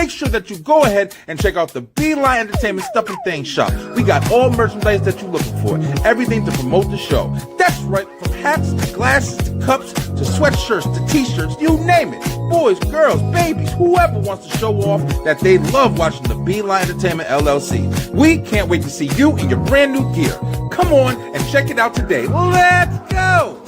make sure that you go ahead and check out the Beeline Entertainment Stuff and Things shop. We got all merchandise that you're looking for, everything to promote the show. That's right, from hats to glasses to cups to sweatshirts to t-shirts, you name it. Boys, girls, babies, whoever wants to show off that they love watching the Beeline Entertainment LLC. We can't wait to see you in your brand new gear. Come on and check it out today. Let's go!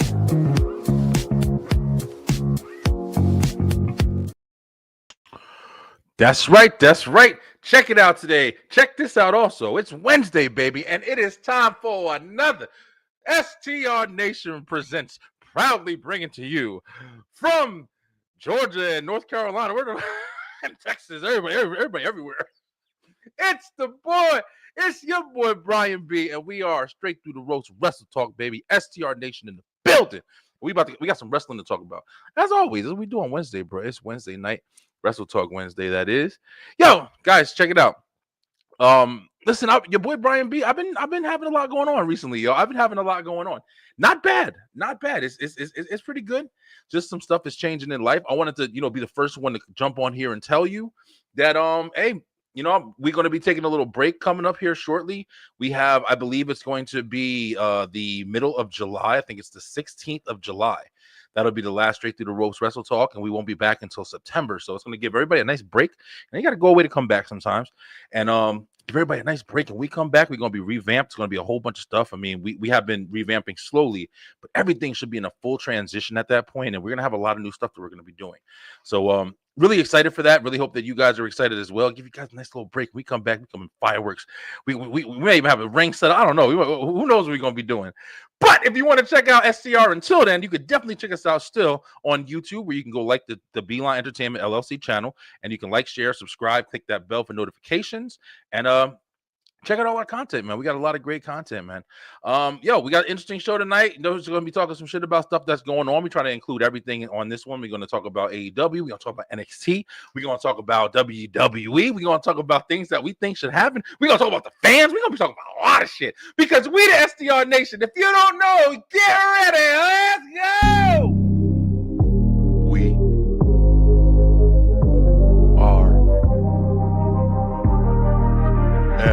That's right. Check it out today. Check this out also. It's Wednesday, baby, and it is time for another STR Nation Presents, proudly bringing to you from Georgia and North Carolina, and Texas, everybody everywhere. It's your boy Brian B, and we are straight through the roast Wrestle Talk, baby. STR Nation in the building. We got some wrestling to talk about. As always, as we do on Wednesday, bro. It's Wednesday night. Wrestle Talk Wednesday, that is. Yo, guys, check it out. Listen, your boy Brian B. I've been having a lot going on recently, yo. I've been having a lot going on. Not bad. It's pretty good. Just some stuff is changing in life. I wanted to, be the first one to jump on here and tell you that, hey, we're going to be taking a little break coming up here shortly. We have, I believe it's going to be the middle of July. I think it's the 16th of July. That'll be the last Straight Through the Ropes Wrestle Talk, and we won't be back until September. So it's going to give everybody a nice break. And you got to go away to come back sometimes. And give everybody a nice break. And we come back, we're going to be revamped. It's going to be a whole bunch of stuff. I mean, we have been revamping slowly, but everything should be in a full transition at that point. And we're going to have a lot of new stuff that we're going to be doing. So really excited for that. Really hope that you guys are excited as well. Give you guys a nice little break. We come back, we come in fireworks. We may even have a ring set. I don't know. Who knows what we're going to be doing. But if you want to check out STR until then, you could definitely check us out still on YouTube, where you can go like the Beeline Entertainment LLC channel, and you can like, share, subscribe, click that bell for notifications, and check out all our content, man. We got a lot of great content, man. We got an interesting show tonight. We're going to be talking some shit about stuff that's going on. We try to include everything on this one. We're going to talk about AEW. We're going to talk about NXT. We're going to talk about WWE. We're going to talk about things that we think should happen. We're going to talk about the fans. We're going to be talking about a lot of shit, because we the STR Nation. If you don't know, get ready. Let's go. We are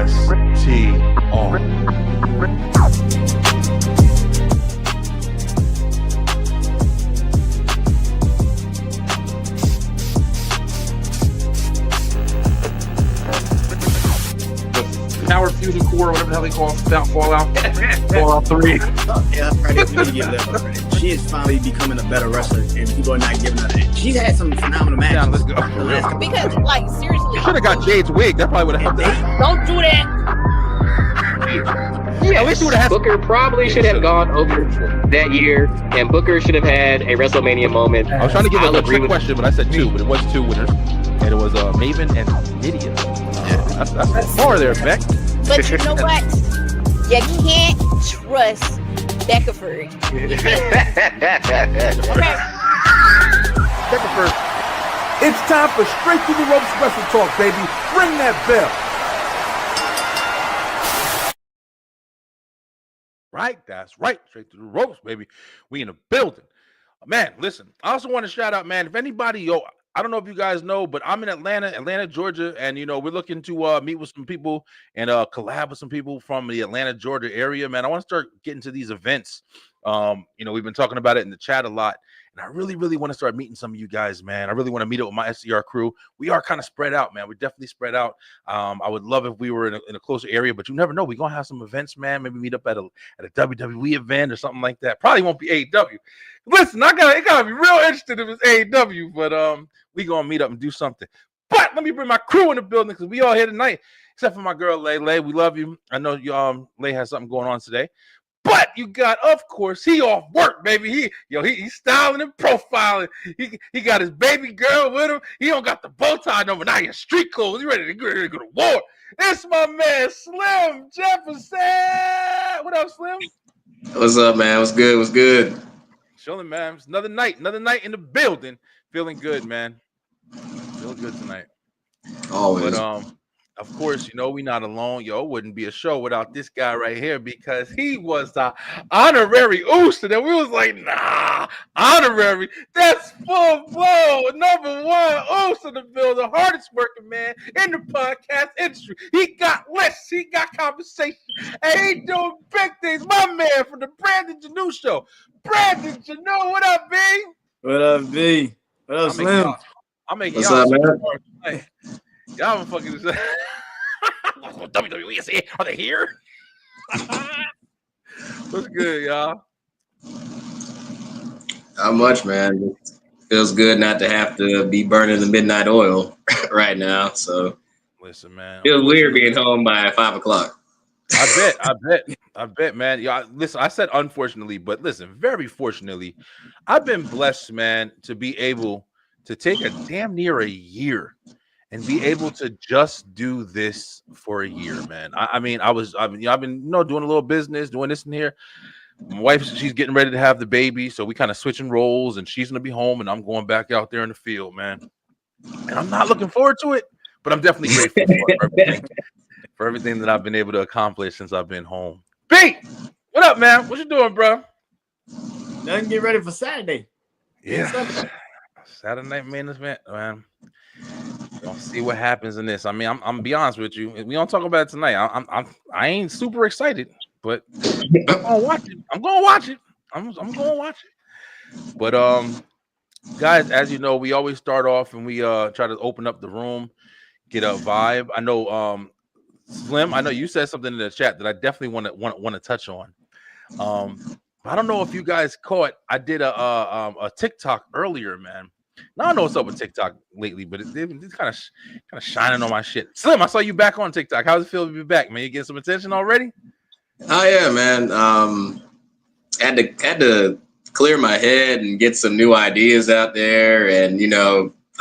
STR. Power Fusion Core, whatever the hell they call it, Fallout 3. Yeah, credit. Give that credit. She is finally becoming a better wrestler, and people are not giving her that. She's had some phenomenal matches. Yeah, let's go. Because, seriously, You should have got Jade's wig. That probably would have helped. don't do that. Yeah, at least you would have had. Booker probably should have gone over that year, and Booker should have had a WrestleMania moment. I was trying to give I'll a agree trick with question, but I said two, but it was two winners, and it was Maven and Lydia. That's far there, Beck. But you know what? You can't trust Beckford. Okay. Beckford. It's time for Straight Through the Ropes Wrestle Talk, baby. Ring that bell. Right, that's right. Straight Through the Ropes, baby. We in the building. Man, listen, I also want to shout out, man, if anybody, I don't know if you guys know, but I'm in Atlanta, Georgia, and we're looking to meet with some people and collab with some people from the Atlanta, Georgia area. Man, I want to start getting to these events. We've been talking about it in the chat a lot, and I really, really want to start meeting some of you guys, man. I really want to meet up with my SCR crew. We are kind of spread out, man. We're definitely spread out. I would love if we were in a closer area, but you never know. We're gonna have some events, man. Maybe meet up at a WWE event or something like that. Probably won't be AEW. Listen, it gotta be real interesting if it's AEW, but we gonna meet up and do something. But let me bring my crew in the building, because we all here tonight, except for my girl Lay. Lay, we love you. I know you Lay has something going on today. But you got, of course, he off work, baby. He's styling and profiling. He got his baby girl with him. He don't got the bow tie no more. Now he's street clothes. He's ready to go to war. It's my man Slim Jefferson. What up, Slim? What's up, man? What's good? Chilling, man. It's another night in the building. Feeling good, man. Feeling good tonight. Always. But of course, we not alone. It wouldn't be a show without this guy right here, because he was the honorary Uso. And we was like, nah. Honorary. That's full blow. Number one. O's in the building. The hardest working man in the podcast industry. He got lists. He got conversation. And he doing big things. My man from the Brandon Janu Show. Brandon Janu, what up, B? What up, B? What up, Slim? I'm making What's y'all up, man? superstars tonight. Y'all been fucking WWE is here. Are they here? What's good, y'all? How much, man? It feels good not to have to be burning the midnight oil right now. So Listen, man. feels weird being home by 5 o'clock. I bet, man. Yeah, listen, I said unfortunately, but listen, very fortunately, I've been blessed, man, to be able to take a damn near a year and be able to just do this for a year, man. I've been doing a little business, doing this in here. My wife, she's getting ready to have the baby, so we kind of switching roles, and she's gonna be home, and I'm going back out there in the field, man. And I'm not looking forward to it, but I'm definitely grateful for everything that I've been able to accomplish since I've been home. B, what up, man? What you doing, bro? Nothing. Get ready for Saturday. Yeah, Saturday Night Management, man. We'll see what happens in this. I mean, I'm be honest with you. We don't talk about it tonight. I ain't super excited, but I'm gonna watch it. I'm gonna watch it. But guys, as you know, we always start off and we try to open up the room, get a vibe. I know Slim, I know you said something in the chat that I definitely want to touch on. I don't know if you guys caught. I did a TikTok earlier, man. Now I don't know what's up with TikTok lately, but it's kind of shining on my shit. Slim, I saw you back on TikTok. How does it feel to be back, man? You getting some attention already? Oh yeah, man. Had to clear my head and get some new ideas out there. And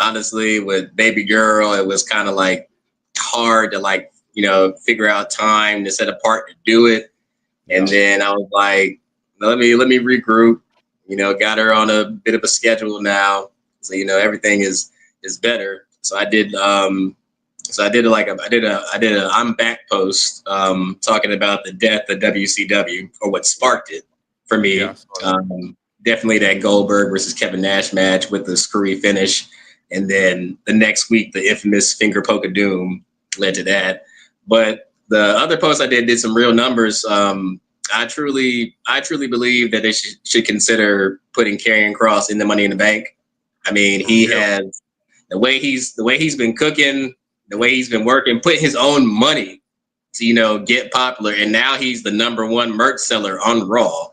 honestly, with baby girl, it was kind of like hard to figure out time to set apart to do it. And then I was like, let me regroup. Got her on a bit of a schedule now, so everything is better. So I did an I'm back post talking about the death of WCW, or what sparked it for me. Yeah, definitely that Goldberg versus Kevin Nash match with the screwy finish, and then the next week the infamous finger poke of doom led to that. But the other post I did some real numbers. I truly believe that they should consider putting Karrion Kross in the Money in the Bank. I mean, he has the way he's been cooking, the way he's been working, putting his own money to get popular, and now he's the number one merch seller on Raw.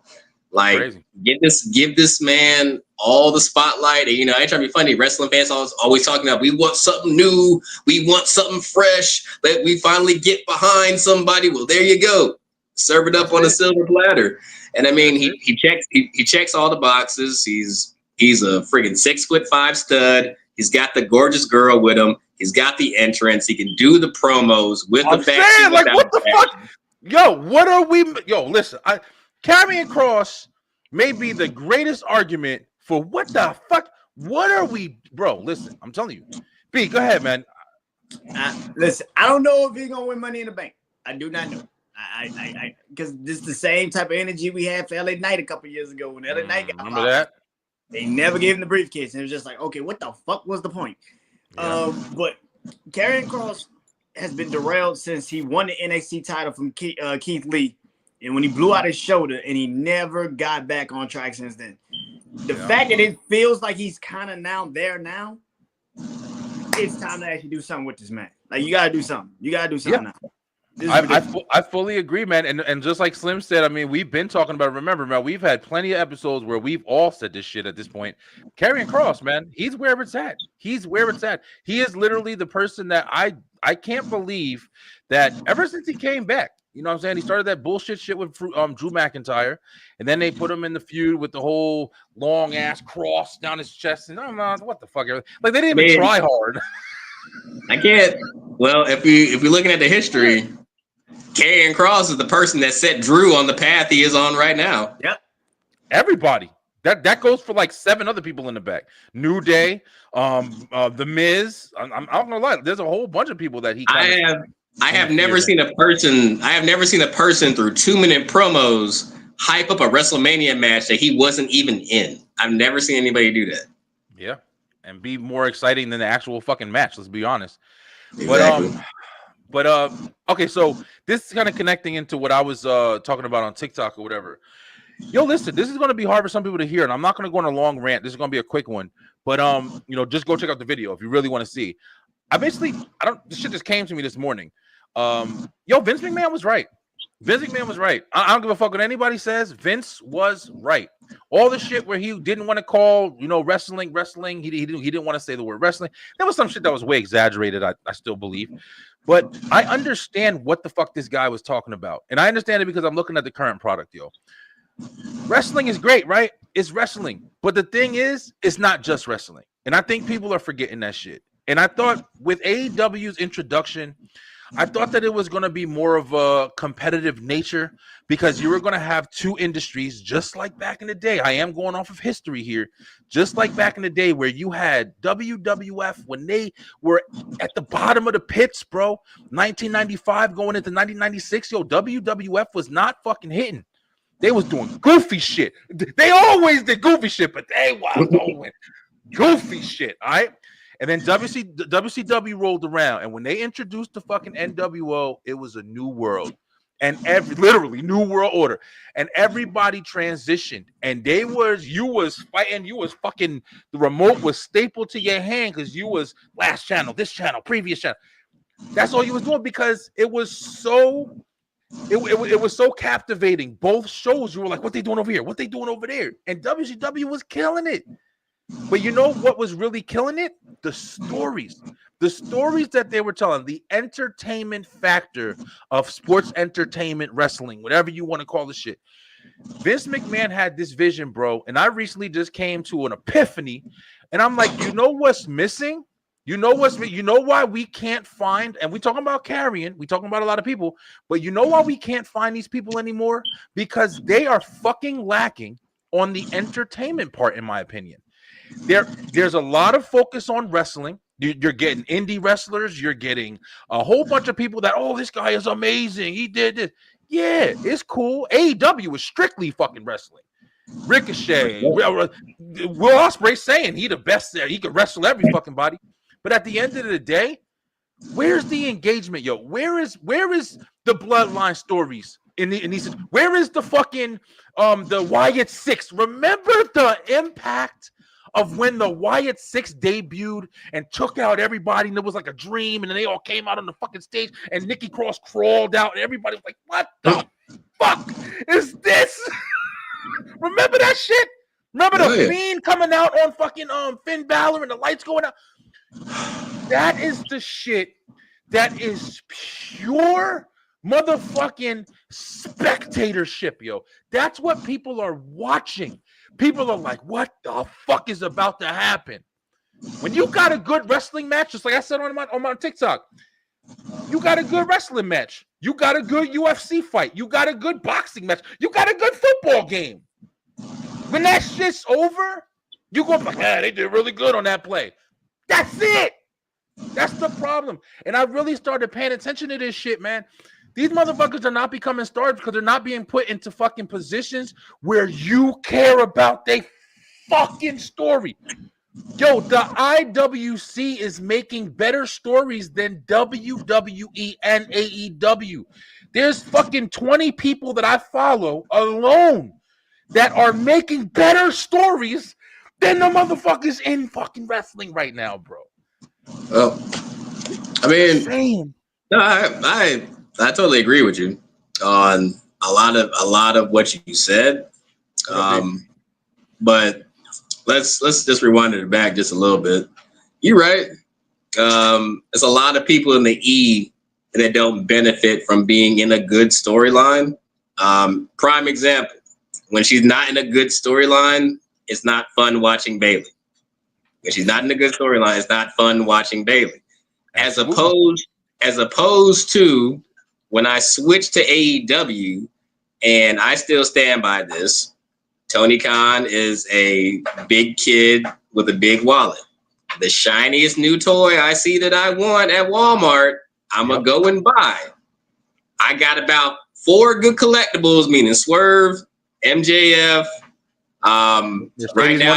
Like, crazy. give this man all the spotlight. And I ain't trying to be funny. Wrestling fans always talking about, we want something new, we want something fresh. Let we finally get behind somebody. Well, there you go. Serve it up on a silver platter. And I mean, he checks all the boxes. He's a friggin' 6'5" stud. He's got the gorgeous girl with him. He's got the entrance. He can do the promos with the back. Like, what the fuck? Yo, what are we? Yo, listen. Karrion Kross may be the greatest argument for what the fuck. What are we, bro? Listen, I'm telling you. B, go ahead, man. Listen, I don't know if he's gonna win Money in the Bank. I do not know. I because this is the same type of energy we had for LA Knight a couple years ago when LA Knight got remember that. They never gave him the briefcase, and it was just like, okay, what the fuck was the point? Yeah. But Karrion Kross has been derailed since he won the NXT title from Keith Lee, and when he blew out his shoulder, and he never got back on track since then. The fact that it feels like he's kind of now, it's time to actually do something with this man. Like, you gotta do something. Now. I fully agree, man. And just like Slim said, I mean, we've been talking about it. Remember, man, we've had plenty of episodes where we've all said this shit at this point. Karrion Kross, man, he's where it's at. He is literally the person that I can't believe that ever since he came back, you know what I'm saying? He started that bullshit shit with Drew McIntyre, and then they put him in the feud with the whole long ass cross down his chest. And I'm not, what the fuck? Like, they didn't even try hard. I can't. Well, if we're looking at the history, Karrion Kross is the person that set Drew on the path he is on right now. Yep. Everybody. That goes for like 7 other people in the back. New Day, The Miz. I'm not gonna lie. There's a whole bunch of people that he. I have never seen a person through 2-minute promos hype up a WrestleMania match that he wasn't even in. I've never seen anybody do that. Yeah, and be more exciting than the actual fucking match. Let's be honest. Exactly. But okay, so this is kind of connecting into what I was talking about on TikTok or whatever. Yo, listen, this is going to be hard for some people to hear, and I'm not going to go on a long rant. This is going to be a quick one, but just go check out the video if you really want to see. This shit just came to me this morning. Vince McMahon was right. Vince McMahon was right. I don't give a fuck what anybody says. Vince was right. All the shit where he didn't want to call, wrestling. He didn't want to say the word wrestling. There was some shit that was way exaggerated. I still believe, but I understand what the fuck this guy was talking about, and I understand it because I'm looking at the current product, yo. Wrestling is great, right? It's wrestling, but the thing is, it's not just wrestling, and I think people are forgetting that shit. And I thought with AEW's introduction, I thought that it was going to be more of a competitive nature because you were going to have two industries just like back in the day. I am going off of history here. Just like back in the day where you had WWF when they were at the bottom of the pits, bro. 1995 going into 1996, WWF was not fucking hitting. They was doing goofy shit. They always did goofy shit, but they was doing goofy shit, all right? And then WCW rolled around, and when they introduced the fucking NWO, it was a new world, and literally new world order, and everybody transitioned, and you was fighting, you was fucking, the remote was stapled to your hand because you was last channel, this channel, previous channel. That's all you was doing because it was so. It was so captivating. Both shows, you were like, what they doing over here? What they doing over there? And WCW was killing it. But you know what was really killing it? The stories. The stories that they were telling, the entertainment factor of sports entertainment, wrestling, whatever you want to call the shit. Vince McMahon had this vision, bro. And I recently just came to an epiphany. And I'm like, you know what's missing? You know why we can't find, and we talking about carrying, we talking about a lot of people, but you know why we can't find these people anymore? Because they are fucking lacking on the entertainment part, in my opinion. There's a lot of focus on wrestling. You're getting indie wrestlers. You're getting a whole bunch of people that, this guy is amazing. He did this. Yeah, it's cool. AEW is strictly fucking wrestling. Ricochet, Will Ospreay saying he the best there. He could wrestle every fucking body. But at the end of the day, where's the engagement, yo? Where is the bloodline stories in these? Where is the fucking the Wyatt Six? Remember the impact of when the Wyatt Six debuted and took out everybody, and it was like a dream, and then they all came out on the fucking stage, and Nikki Cross crawled out, and everybody was like, "What the fuck is this?" Remember that shit? Remember the Fiend coming out on fucking Finn Balor and the lights going out? That is the shit that is pure motherfucking spectatorship, yo. That's what people are watching. People are like, what the fuck is about to happen? When you got a good wrestling match, just like I said on my TikTok, you got a good wrestling match. You got a good UFC fight. You got a good boxing match. You got a good football game. When that shit's over, you go like, they did really good on that play. That's it. That's the problem. And I really started paying attention to this shit, man. These motherfuckers are not becoming stars because they're not being put into fucking positions where you care about their fucking story. Yo, the IWC is making better stories than WWE and AEW. There's fucking 20 people that I follow alone that are making better stories than the motherfuckers in fucking wrestling right now, bro. Well, I mean, no, I totally agree with you on a lot of what you said. But let's just rewind it back just a little bit. You're right. There's a lot of people in the E that don't benefit from being in a good storyline. Prime example, when she's not in a good storyline, it's not fun watching Bayley. When she's not in a good storyline, it's not fun watching Bayley. As opposed to when I switched to AEW, and I still stand by this, Tony Khan is a big kid with a big wallet. The shiniest new toy I see that I want at Walmart, I'm going to go and buy. I got about 4 good collectibles, meaning Swerve, MJF, Right now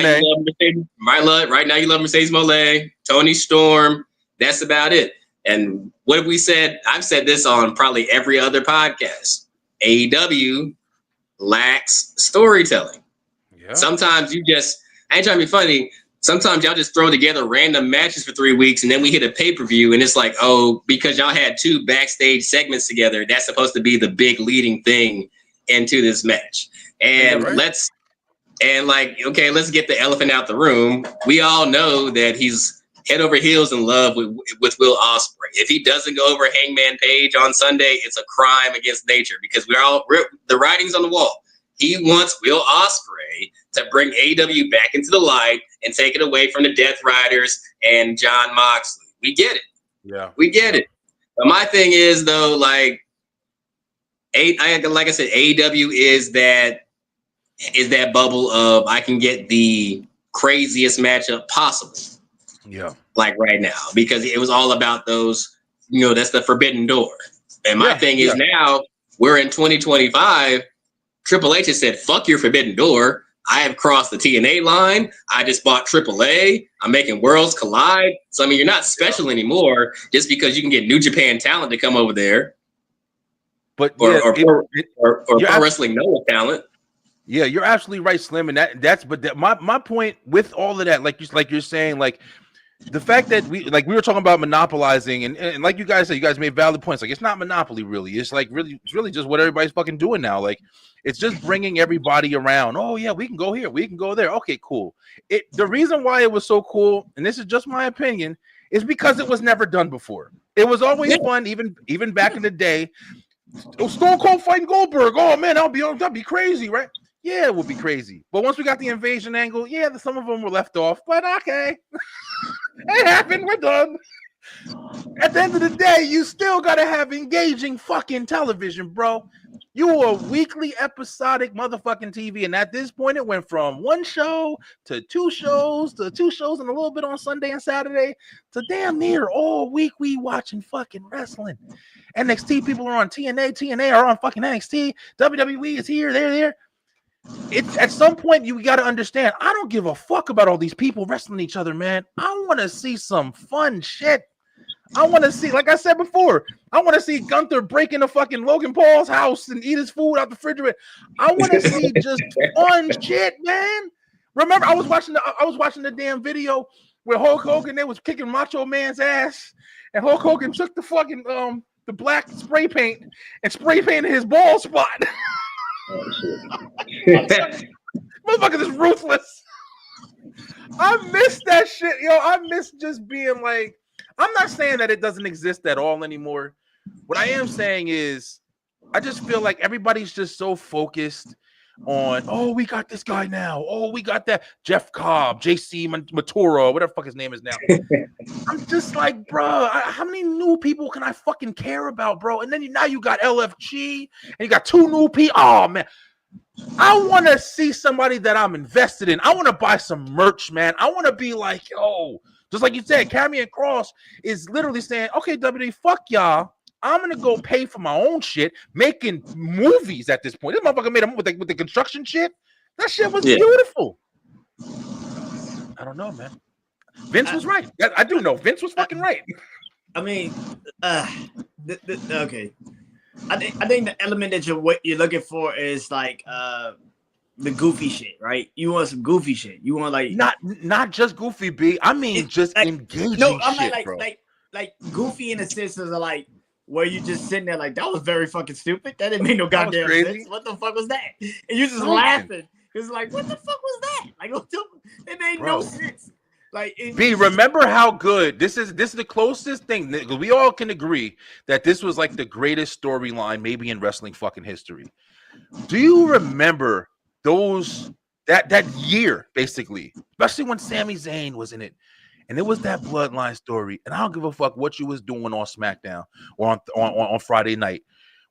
you love Mercedes Moné, Tony Storm. That's about it. And what have we said? I've said this on probably every other podcast. AEW lacks storytelling. Yeah. Sometimes I ain't trying to be funny. Sometimes y'all just throw together random matches for 3 weeks and then we hit a pay-per-view and it's like, oh, because y'all had 2 backstage segments together, that's supposed to be the big leading thing into this match. And let's get the elephant out the room. We all know that he's head over heels in love with Will Ospreay. If he doesn't go over Hangman Page on Sunday, it's a crime against nature because the writing's on the wall. He wants Will Ospreay to bring AEW back into the light and take it away from the Death Riders and Jon Moxley. We get it. Yeah, we get it. But my thing is though, like I said, AEW is that bubble of I can get the craziest matchup possible. Yeah. Like right now, because it was all about those, that's the forbidden door. And my thing is now we're in 2025. Triple H has said, fuck your forbidden door. I have crossed the TNA line. I just bought AAA. I'm making worlds collide. So, I mean, you're not special anymore just because you can get New Japan talent to come over there. But or Pro Wrestling Noah talent. Yeah, you're absolutely right, Slim. And my point with all of that, like you're saying, like the fact that we were talking about monopolizing and like you guys said, you guys made valid points. Like it's not monopoly really. It's really just what everybody's fucking doing now. Like it's just bringing everybody around. Oh yeah, we can go here, we can go there. Okay, cool. The reason why it was so cool, and this is just my opinion, is because it was never done before. It was always fun, even back in the day. Stone Cold fighting Goldberg. Oh man, that'd be crazy, right? Yeah, it would be crazy. But once we got the invasion angle, some of them were left off. But okay, it happened. We're done. At the end of the day, you still gotta have engaging fucking television, bro. You were weekly episodic motherfucking TV, and at this point, it went from 1 show to 2 shows to 2 shows and a little bit on Sunday and Saturday to damn near all week we watching fucking wrestling. NXT people are on TNA are on fucking NXT. WWE is here, they're there. It's at some point you got to understand. I don't give a fuck about all these people wrestling each other, man. I want to see some fun shit. I want to see, like I said before, I want to see Gunther break into fucking Logan Paul's house and eat his food out the refrigerator. I want to see just fun shit, man. Remember, I was watching the damn video where Hulk Hogan, they was kicking Macho Man's ass, and Hulk Hogan took the fucking the black spray paint and spray painted his bald spot. Motherfucker is ruthless. I miss that shit, yo. I miss just being like, I'm not saying that it doesn't exist at all anymore. What I am saying is I just feel like everybody's just so focused on, oh, we got this guy now. Oh, we got that Jeff Cobb, JC Matura, whatever the fuck his name is now. I'm just like, bro, how many new people can I fucking care about, bro? And then now you got LFG and you got 2 new people. Oh, man. I want to see somebody that I'm invested in. I want to buy some merch, man. I want to be like, yo, just like you said, Karrion Kross is literally saying, okay, WWE, fuck y'all. I'm going to go pay for my own shit, making movies at this point. This motherfucker made them with the construction shit. That shit was beautiful. I don't know, man. Vince was right. I do know. Vince was fucking right. I mean, okay. I think the element that you're looking for is like the goofy shit, right? You want some goofy shit. You want like not just goofy, B. I mean just like, engaging no, I'm shit, like, bro. Like goofy in the sense of like where you just sitting there like that was very fucking stupid. That didn't make no goddamn sense. What the fuck was that? And you just laughing. It's like, what the fuck was that? Like, it made no sense. Like, B, remember how good this is the closest thing that we all can agree that this was like the greatest storyline maybe in wrestling fucking history. Do you remember that year basically, especially when Sami Zayn was in it, and it was that bloodline story? And I don't give a fuck what you was doing on SmackDown or on Friday night.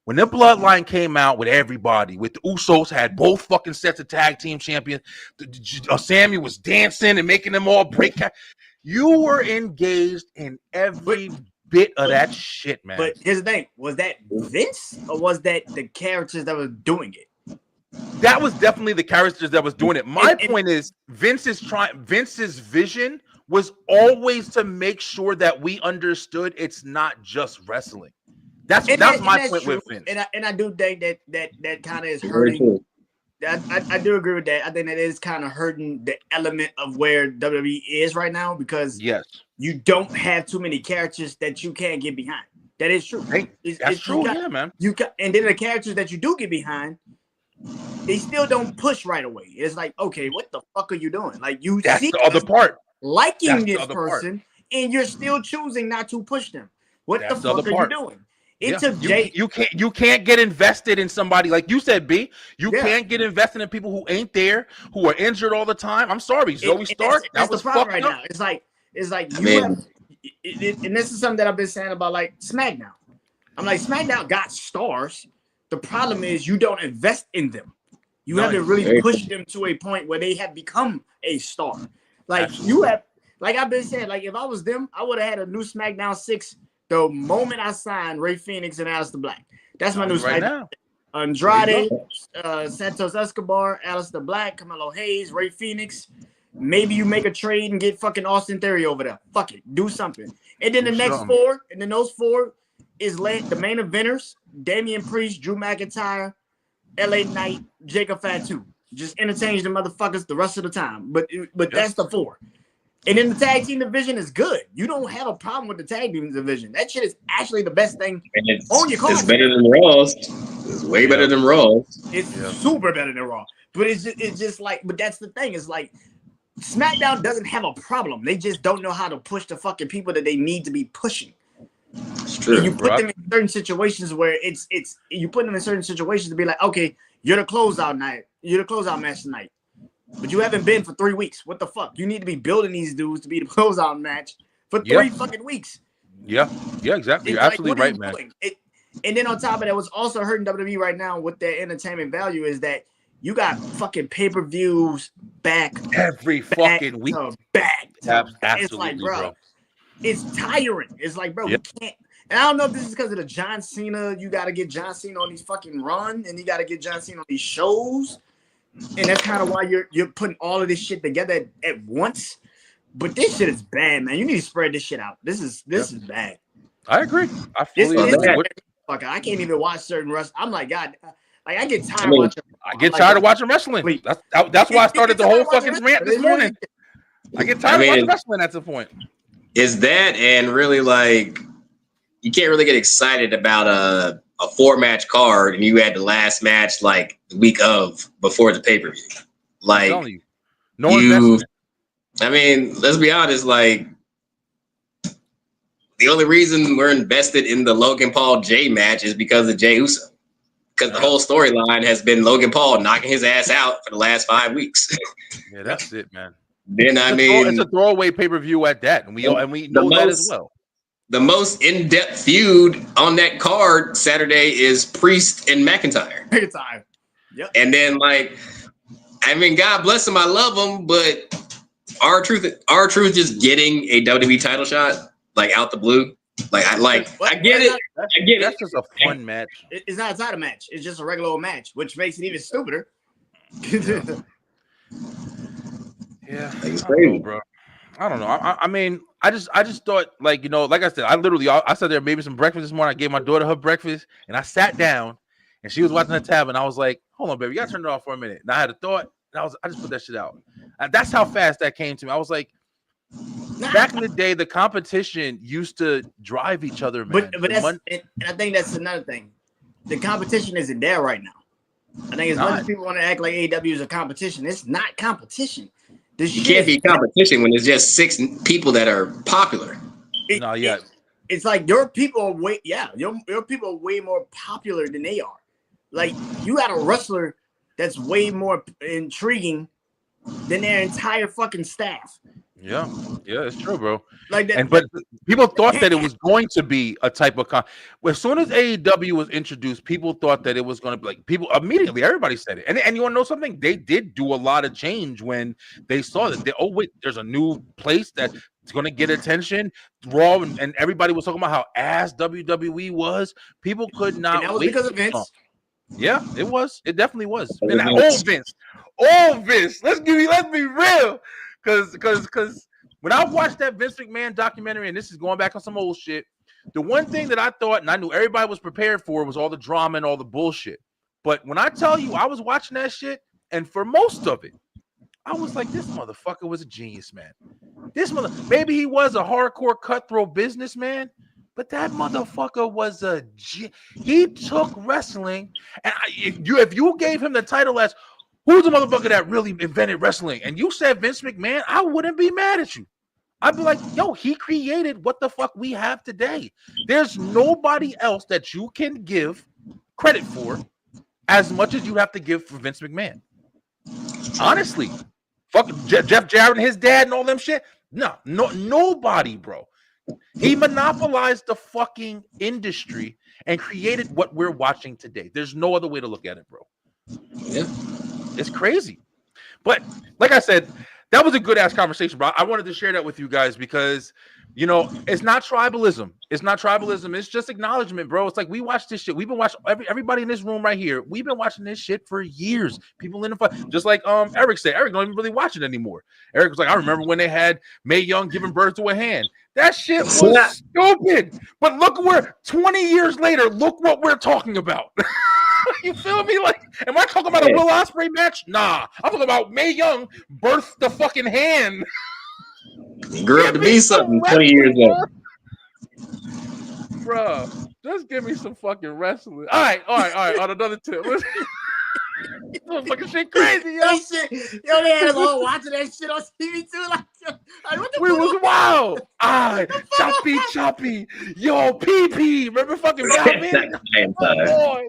When the bloodline came out with everybody, with the Usos had both fucking sets of tag team champions, Sammy was dancing and making them all break. You were engaged in every bit of that shit, man. But here's the thing: was that Vince or was that the characters that were doing it? that was definitely the characters that was doing it. My point is Vince's vision was always to make sure that we understood it's not just wrestling. That's my point true. with Vince. And I do think that kind of is hurting. I do agree with that. I think that is kind of hurting the element of where WWE is right now because you don't have too many characters that you can't get behind. That is true. That's true, man. And then the characters that you do get behind, they still don't push right away. It's like, okay, what the fuck are you doing? Like that's the other part. Liking this person, and you're still choosing not to push them. What the fuck are you doing? It took Jay. You can't get invested in somebody like you said, B. You can't get invested in people who ain't there, who are injured all the time. I'm sorry, Zoe Stark. That was the problem right now. It's like you have, and this is something that I've been saying about like SmackDown. I'm like SmackDown got stars. The problem is you don't invest in them. You haven't really pushed them to a point where they have become a star. Like you have, like I've been saying, like if I was them, I would have had a new SmackDown 6 the moment I signed Rey Fenix and Aleister Black. That's my new SmackDown. Andrade, Santos Escobar, Aleister Black, Carmelo Hayes, Rey Fenix. Maybe you make a trade and get fucking Austin Theory over there. Fuck it, do something. And then the next four, and then those four is the main eventers: Damian Priest, Drew McIntyre, LA Knight, Jacob Fatu. Just interchange the motherfuckers the rest of the time. But that's the four. And then the tag team division is good. You don't have a problem with the tag team division. That shit is actually the best thing on your card. It's better than Raw's. It's way better than Raw's. It's super better than Raw. But it's just like, but that's the thing. It's like SmackDown doesn't have a problem. They just don't know how to push the fucking people that they need to be pushing. It's true. And you put them in certain situations where it's you put them in certain situations to be like, okay, you're the closeout night. You're the closeout match tonight. But you haven't been for 3 weeks. What the fuck? You need to be building these dudes to be the closeout match for 3 fucking weeks. Yeah, exactly. You're absolutely right, man. And then on top of that, what's also hurting WWE right now with their entertainment value is that you got fucking pay-per-views back every fucking week. Absolutely, it's like, bro, it's tiring. It's like, bro, we can't. And I don't know if this is because of the John Cena. You got to get John Cena on these fucking run, and you got to get John Cena on these shows. And that's kind of why you're putting all of this shit together at once. But this shit is bad, man. You need to spread this shit out. This is bad. I agree. I fully agree. I can't even watch certain wrestling. I'm like, God, like I get tired watching. I get tired of watching wrestling. That's why I started the whole fucking rant this morning. I get tired of watching wrestling at the point. Is that and really like you can't really get excited about a 4-match card and you had the last match like the week of before the pay-per-view. Like I mean, let's be honest, like the only reason we're invested in the Logan Paul Jay match is because of Jey Uso. Because the whole storyline has been Logan Paul knocking his ass out for the last 5 weeks. Yeah, that's it, man. Then it's a throwaway payper-view at that, and we know that as well. The most in-depth feud on that card Saturday is Priest and McIntyre. Yep. And then like, I mean, God bless him, I love him, but R-Truth just getting a WWE title shot like out the blue. Like I get it. That's just a fun match. It's not a title match. It's just a regular old match, which makes it even stupider. Yeah, it's crazy, bro. I don't know. I mean, I just thought, like, you know, like I said, I sat there, made me some breakfast this morning. I gave my daughter her breakfast, and I sat down, and she was watching the tab, and I was like, "Hold on, baby, you gotta turn it off for a minute." And I had a thought, and I just put that shit out. And that's how fast that came to me. I was like, back in the day, the competition used to drive each other, man. But and I think that's another thing. The competition isn't there right now. I think as much as people want to act like AEW is a competition, it's not competition. You can't be competition when there's just 6 people that are popular. It's like your people are your people are way more popular than they are. Like you got a wrestler that's way more intriguing than their entire fucking staff. Yeah, it's true, bro. Like that, but people thought that it was going to be a type of as soon as AEW was introduced, people thought that it was going to be like people immediately. Everybody said it, and you want to know something? They did do a lot of change when they saw that. There's a new place that's going to get attention. Raw and everybody was talking about how ass WWE was. People could not. And that was wait because of Vince. Yeah, it was. It definitely was. And old Vince. Let's be real, because when I watched that Vince McMahon documentary, and this is going back on some old shit, the one thing that I thought, and I knew everybody was prepared for, was all the drama and all the bullshit. But when I tell you, I was watching that shit, and for most of it, I was like, this motherfucker was a genius, man. Maybe he was a hardcore cutthroat businessman, but that motherfucker was he took wrestling, and if you gave him the title as who's the motherfucker that really invented wrestling, and you said Vince McMahon, I wouldn't be mad at you. I'd be like, yo, he created what the fuck we have today. There's nobody else that you can give credit for as much as you have to give for Vince McMahon. Honestly, fuck Jeff Jarrett and his dad and all them shit. No, nobody, bro. He monopolized the fucking industry and created what we're watching today. There's no other way to look at it, bro. Yeah. It's crazy. But like I said, that was a good ass conversation, bro. I wanted to share that with you guys because, you know, it's not tribalism. It's just acknowledgement, bro. It's like we watch this shit. We've been watching everybody in this room right here. We've been watching this shit for years. People in the fight, just like Eric said. Eric don't even really watch it anymore. Eric was like, I remember when they had Mae Young giving birth to a hand. That shit was stupid. But look where 20 years later, look what we're talking about. You feel me? Like, am I talking about a Will Ospreay match? Nah, I'm talking about Mae Young birthed the fucking hand. Grew up to be something 20 years ago. Bro, just give me some fucking wrestling. All right. On another tip. Fucking shit crazy, yo. They had us all watching that shit on TV too. Like what the we was wild. Choppy. Yo, PP. Remember fucking Val?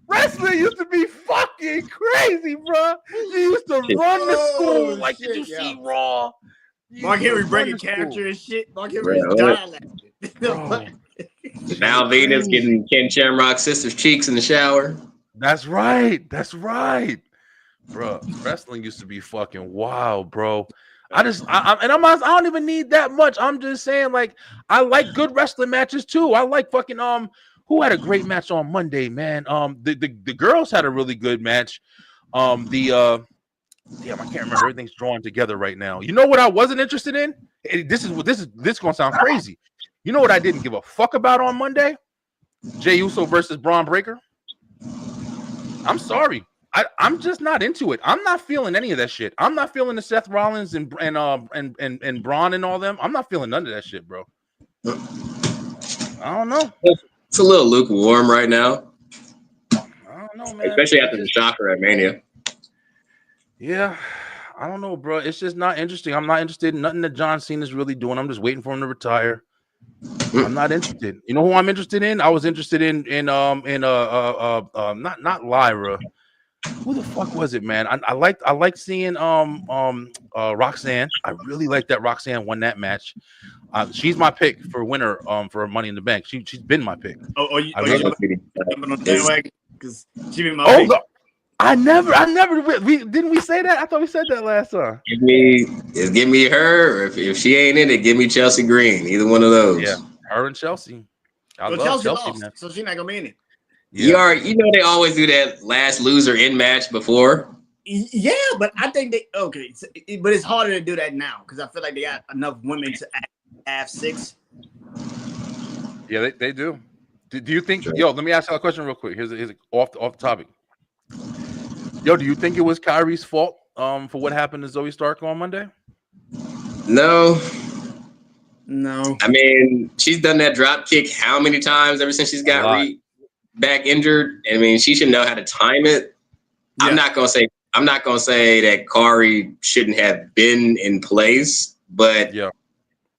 Wrestling used to be fucking crazy, bro. You used to run the school. Like, did you see Raw? Mark Henry breaking character and shit. Mark Henry dying. Val Venus getting Ken Shamrock's sister's cheeks in the shower. That's right. Bro, wrestling used to be fucking wild, bro. I don't even need that much. I'm just saying, like, I like good wrestling matches too. I like fucking who had a great match on Monday, man? The girls had a really good match. Damn, I can't remember. Everything's drawn together right now. You know what I wasn't interested in? This is gonna sound crazy. You know what I didn't give a fuck about on Monday? Jey Uso versus Braun Breaker. I'm sorry. I'm just not into it. I'm not feeling any of that shit. I'm not feeling the Seth Rollins and Braun and all them. I'm not feeling none of that shit, bro. I don't know. It's a little lukewarm right now. I don't know, man. Especially after the shocker at Mania. Yeah, I don't know, bro. It's just not interesting. I'm not interested in nothing that John Cena's really doing. I'm just waiting for him to retire. I'm not interested. You know who I'm interested in? I was interested in not Lyra. Who the fuck was it, man? I like seeing Roxanne. I really like that Roxanne won that match. She's my pick for winner for Money in the Bank. She's been my pick. Because she been my pick. No. I never. Didn't we say that? I thought we said that last time. Give me her, or if she ain't in it, give me Chelsea Green. Either one of those. Yeah, her and Chelsea. I love Chelsea lost, so she's not gonna be in it. Yeah. You know they always do that last loser in match before. Yeah, but I think but it's harder to do that now because I feel like they got enough women to have 6. Yeah, they do. Do you think? Yo, let me ask you a question real quick. Here's off the topic. Yo, do you think it was Kyrie's fault for what happened to Zoe Stark on Monday? No. I mean, she's done that drop kick how many times ever since she's got back injured? I mean, she should know how to time it. Yeah. I'm not gonna say that Kari shouldn't have been in place, but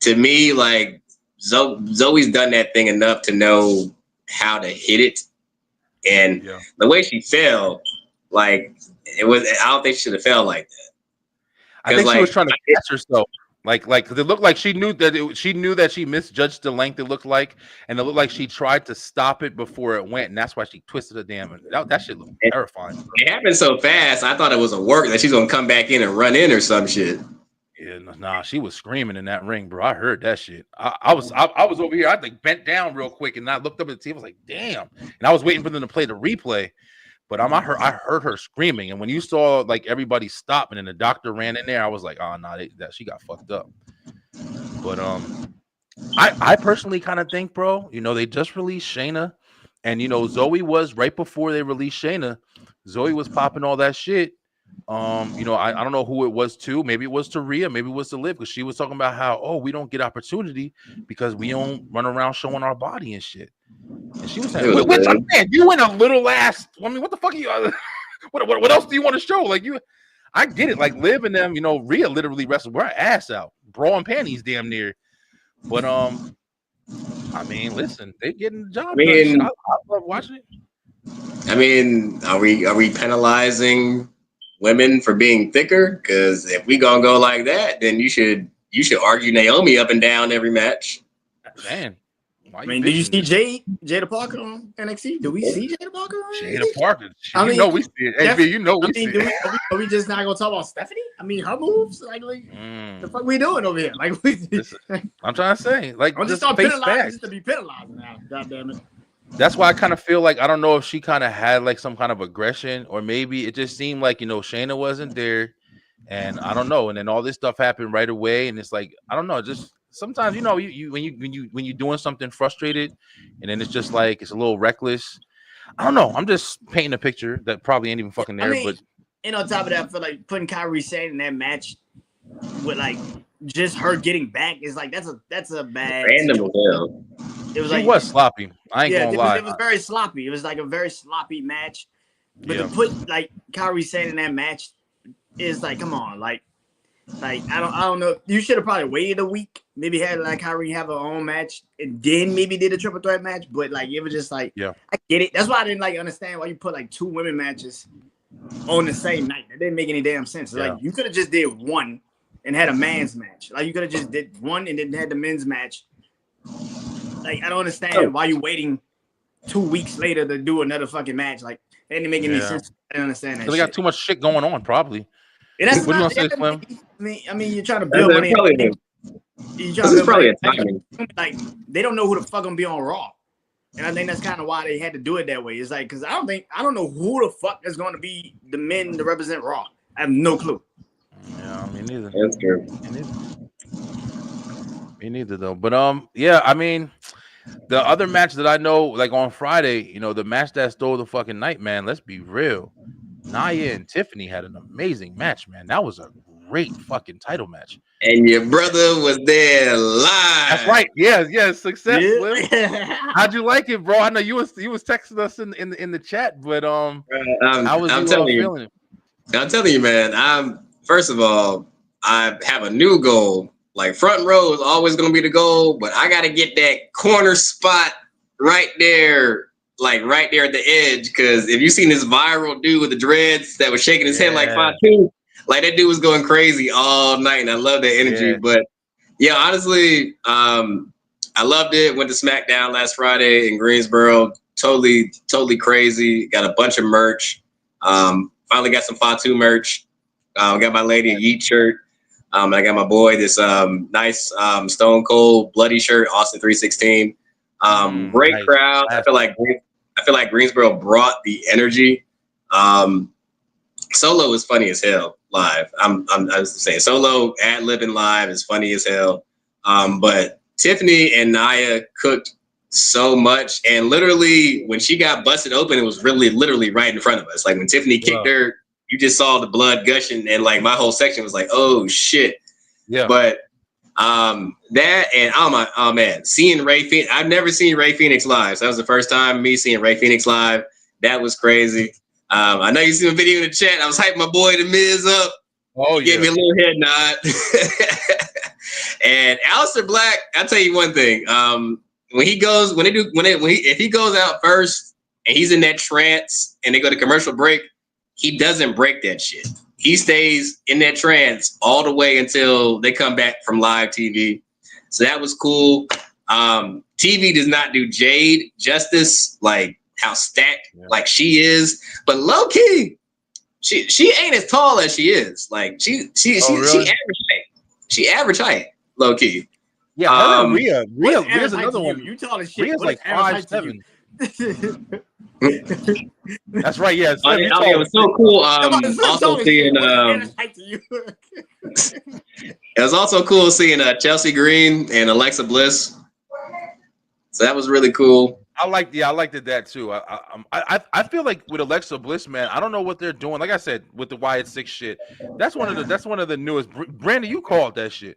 to me, like Zoe's done that thing enough to know how to hit it, and the way she fell. Like I don't think she should have felt like that. I think she was trying to catch herself. Like, because it looked like she knew that she misjudged the length. It looked like, and it looked like she tried to stop it before it went, and that's why she twisted the damn. That shit looked terrifying. It happened so fast. I thought it was a work that she's gonna come back in and run in or some shit. Yeah, nah, she was screaming in that ring, bro. I heard that shit. I was over here. I think bent down real quick, and I looked up at the TV. I was like, damn. And I was waiting for them to play the replay. But I heard her screaming, and when you saw like everybody stop, and then the doctor ran in there, I was like, oh no, that she got fucked up. But I personally kind of think, bro, they just released Shayna, and Zoe was right before they released Shayna. Zoe was popping all that shit. I don't know who it was to. Maybe it was to Rhea, maybe it was to Liv, because she was talking about how we don't get opportunity because we don't run around showing our body and shit. And she was saying, which I'm saying, you went a little ass. I mean, what the fuck are you? What else do you want to show? Like I get it. Like Liv and them, Rhea literally wrestled her ass out, bra and panties, damn near. But I mean, listen, they getting the job done. I love watching it. I mean, are we penalizing women for being thicker? Because if we gonna go like that, then you should argue Naomi up and down every match. Man, I mean, did you see Jada Parker on NXT? Do we see Jada Parker on NXT? Jada Parker. We see it. Hey, we see it. Are we just not gonna talk about Stephanie? I mean, her moves. The fuck we doing over here? I'm trying to say, like, I'm just start penalizing just to be penalized now. God damn it. That's why I kind of feel like I don't know if she kind of had like some kind of aggression, or maybe it just seemed like Shayna wasn't there, and I don't know. And then all this stuff happened right away, and it's like I don't know. Just sometimes you when you're doing something frustrated, and then it's just like it's a little reckless. I don't know. I'm just painting a picture that probably ain't even fucking there. But and on top of that, I feel like putting Kairi Sane in that match with like just her getting back is like that's a bad random hell. It was was sloppy. I ain't gonna lie. It was very sloppy. It was like a very sloppy match. But to put like Kairi Sane in that match is like, come on, like I don't know. You should have probably waited a week. Maybe had like Kairi have her own match and then maybe did a triple threat match. But like it was just like, I get it. That's why I didn't like understand why you put like 2 women matches on the same night. That didn't make any damn sense. Like you could have just did one and had a man's match. Like you could have just did one and then had the men's match. Like I don't understand why you waiting 2 weeks later to do another fucking match. Like it didn't make any sense. I don't understand that. They got too much shit going on, probably. And that's what do you want to say, Slim? I mean, you're trying to build money. This is probably a timing. Like they don't know who the fuck gonna be on Raw, and I think that's kind of why they had to do it that way. It's like because I don't know who the fuck is going to be the men to represent Raw. I have no clue. Yeah, me neither. That's true. Me neither though. But yeah, I mean, the other match that I know, like on Friday, the match that stole the fucking night, man. Let's be real. Nia and Tiffany had an amazing match, man. That was a great fucking title match. And your brother was there live. That's right. Yeah. Success. How'd you like it, bro? I know you was texting us in the chat, but how was I'm telling you, feeling it? I'm telling you, man. First of all, I have a new goal. Like front row is always gonna be the goal, but I gotta get that corner spot right there. Like right there at the edge, because if you seen this viral dude with the dreads that was shaking his head like Fatu, like that dude was going crazy all night, and I love that energy. Yeah. But yeah, honestly, I loved it. Went to SmackDown last Friday in Greensboro. Totally crazy. Got a bunch of merch. Finally got some Fatu merch. Got my lady a Yeet shirt. I got my boy this nice Stone Cold Bloody shirt, Austin 316. Great nice. Crowd. I feel like Greensboro brought the energy. Solo is funny as hell live. I was saying Solo ad-libbing live is funny as hell. But Tiffany and Nia cooked so much, and literally when she got busted open, it was really literally right in front of us. Like when Tiffany kicked her, you just saw the blood gushing, and like my whole section was like, oh shit. Yeah. But that and oh man, seeing Ray Phoenix, I've never seen Ray Phoenix live. So that was the first time me seeing Ray Phoenix live. That was crazy. I know you see a video in the chat. I was hyping my boy The Miz up. Oh, yeah. Gave me a little head nod. And Aleister Black, I'll tell you one thing. If he goes out first and he's in that trance and they go to commercial break, he doesn't break that shit. He stays in that trance all the way until they come back from live TV. So that was cool. TV does not do Jade justice, like how stacked like she is, but low key, she ain't as tall as she is. Like she average height. She average height, low key. Yeah, Rhea's another one. You tall as shit. Rhea's like 5'7". That's right. Yeah. Oh, yeah, it was so cool. Also seeing it was also cool seeing Chelsea Green and Alexa Bliss. So that was really cool. I liked that too. I feel like with Alexa Bliss, man, I don't know what they're doing. Like I said, with the Wyatt Six shit, that's one of the newest. Brandon, you called that shit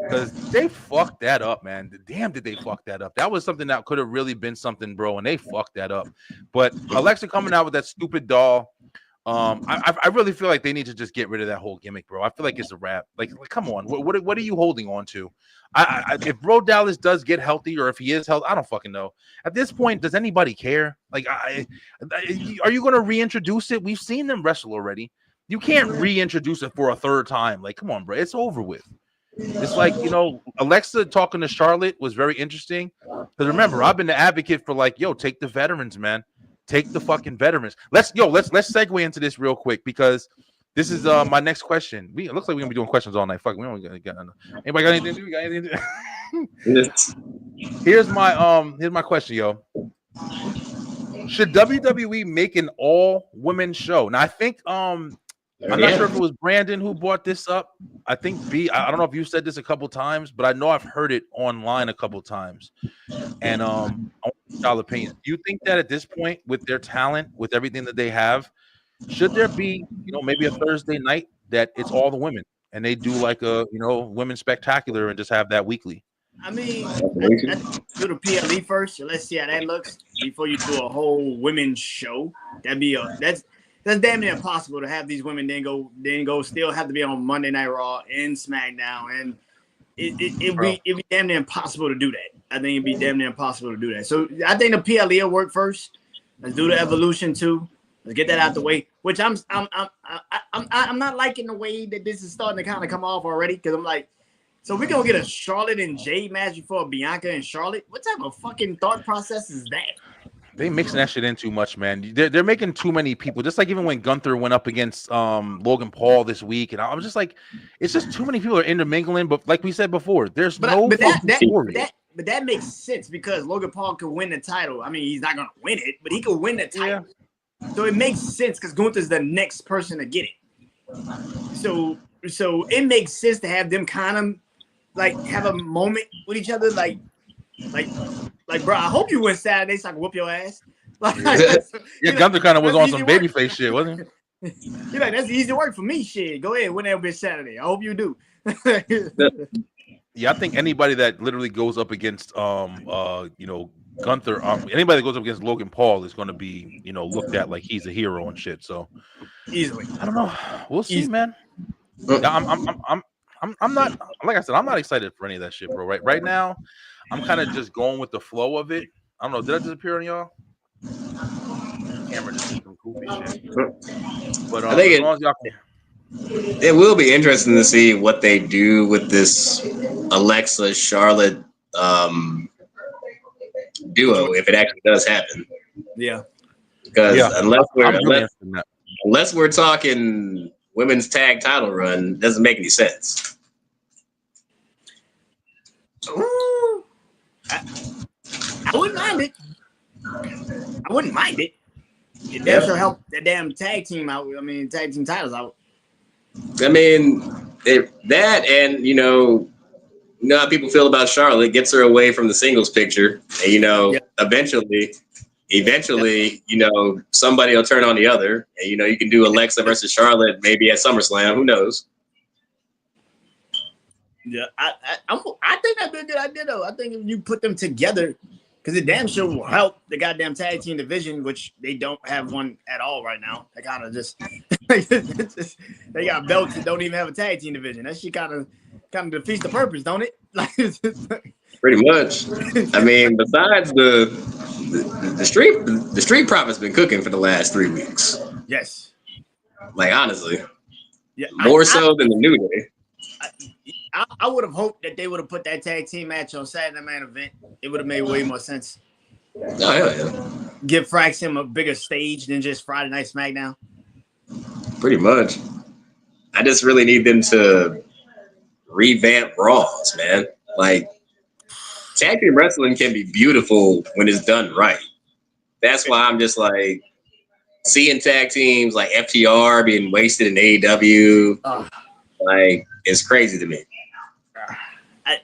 because they fucked that up, man. Damn, did they fuck that up? That was something that could have really been something, bro, and they fucked that up. But Alexa coming out with that stupid doll. I really feel like they need to just get rid of that whole gimmick, bro. I feel like it's a wrap. Like come on, what are you holding on to? If Bro Dallas does get healthy, or if he is healthy, I don't fucking know. At this point, does anybody care? Like, are you going to reintroduce it? We've seen them wrestle already. You can't reintroduce it for a third time. Like, come on, bro, it's over with. It's like, Alexa talking to Charlotte was very interesting because remember, I've been the advocate for like, take the veterans, man. Take the fucking veterans. Let's segue into this real quick because this is my next question. It looks like we're gonna be doing questions all night. Fuck, we don't got anybody got anything to do? Got anything to do? Here's my question, yo. Should WWE make an all women show? Now I think I'm not sure if it was Brandon who brought this up. I think B. I don't know if you said this a couple times, but I know I've heard it online a couple times. And I want y'all opinion. Do you think that at this point, with their talent, with everything that they have, should there be, maybe a Thursday night that it's all the women and they do like a, women's spectacular and just have that weekly? I mean, I do the PLE first. So let's see how that looks before you do a whole women's show. That's damn near impossible to have these women then go still have to be on Monday Night Raw and SmackDown, and it'd be damn near impossible to do that. I think it'd be damn near impossible to do that. So I think the PLE will work first. Let's do the Evolution too. Let's get that out the way. Which I'm not liking the way that this is starting to kind of come off already because I'm like, so we're gonna get a Charlotte and Jade match before Bianca and Charlotte. What type of fucking thought process is that? They mixing that shit in too much, man. They're making too many people. Just like even when Gunther went up against Logan Paul this week, and I was just like, it's just too many people are intermingling. But like we said before, there's no story. But that makes sense because Logan Paul could win the title. I mean, he's not gonna win it, but he could win the title. Yeah. So it makes sense because Gunther's the next person to get it. So it makes sense to have them kind of like have a moment with each other, like, bro, I hope you win Saturday so I can whoop your ass. Gunther kind of was on some babyface shit, wasn't he? You're like, that's easy work for me. Shit, go ahead, win that bitch Saturday. I hope you do. Yeah, I think anybody that literally goes up against Gunther, anybody that goes up against Logan Paul is going to be, looked at like he's a hero and shit. So easily, I don't know. We'll see, man. I'm not, like I said, I'm not excited for any of that shit, bro. Right now, I'm kind of just going with the flow of it. I don't know. Did I disappear on y'all? Camera just did some goofy shit. But I think as long as y'all can. It will be interesting to see what they do with this Alexa Charlotte duo if it actually does happen. Yeah. Because unless we're talking women's tag title run, it doesn't make any sense. Ooh, I wouldn't mind it. I wouldn't mind it. It damn sure help that damn tag team out. I mean, tag team titles out. I mean, that and how people feel about Charlotte gets her away from the singles picture. And, eventually, somebody will turn on the other. And, you can do Alexa versus Charlotte maybe at SummerSlam. Who knows? Yeah, I think that'd be a good idea, though. I think if you put them together, because it damn sure will help the goddamn tag team division, which they don't have one at all right now. They kind of just they got belts that don't even have a tag team division. That shit kind of defeats the purpose, don't it? Pretty much. I mean, besides the street profit's been cooking for the last 3 weeks. Yes. Like honestly, yeah, more so than the New Day. I would have hoped that they would have put that tag team match on Saturday Main Event. It would have made way more sense. Oh, hell yeah. Give Frax him a bigger stage than just Friday Night SmackDown. Pretty much. I just really need them to revamp Raws, man. Like, tag team wrestling can be beautiful when it's done right. that's why I'm just like seeing tag teams like FTR being wasted in AEW. Like it's crazy to me.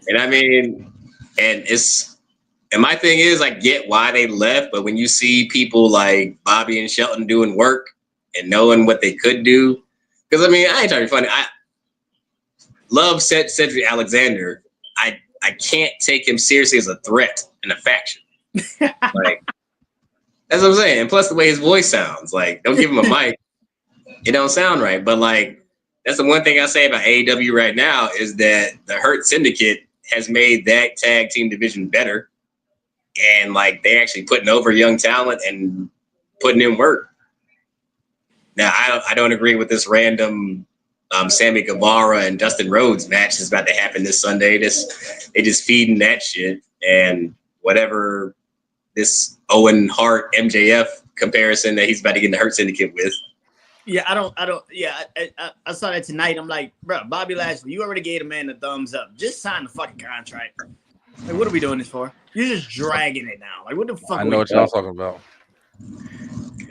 And I mean, and my thing is, I get why they left, but when you see people like Bobby and Shelton doing work and knowing what they could do, because I mean, I ain't trying to be funny. I love Cedric Alexander. I can't take him seriously as a threat in a faction. Like that's what I'm saying. And plus the way his voice sounds, like don't give him a mic, it don't sound right. But like that's the one thing I say about AEW right now is that the Hurt Syndicate has made that tag team division better. And like they actually putting over young talent and putting in work. Now I don't agree with this random Sammy Guevara and Dustin Rhodes match that's about to happen this Sunday. They just feeding that shit and whatever this Owen Hart MJF comparison that he's about to get in the Hurt Syndicate with. Yeah, I don't. Yeah, I saw that tonight. I'm like, bro, Bobby Lashley, you already gave a man the thumbs up. Just sign the fucking contract. Like, what are we doing this for? You're just dragging it now. Like, what the fuck? I know what y'all talking about.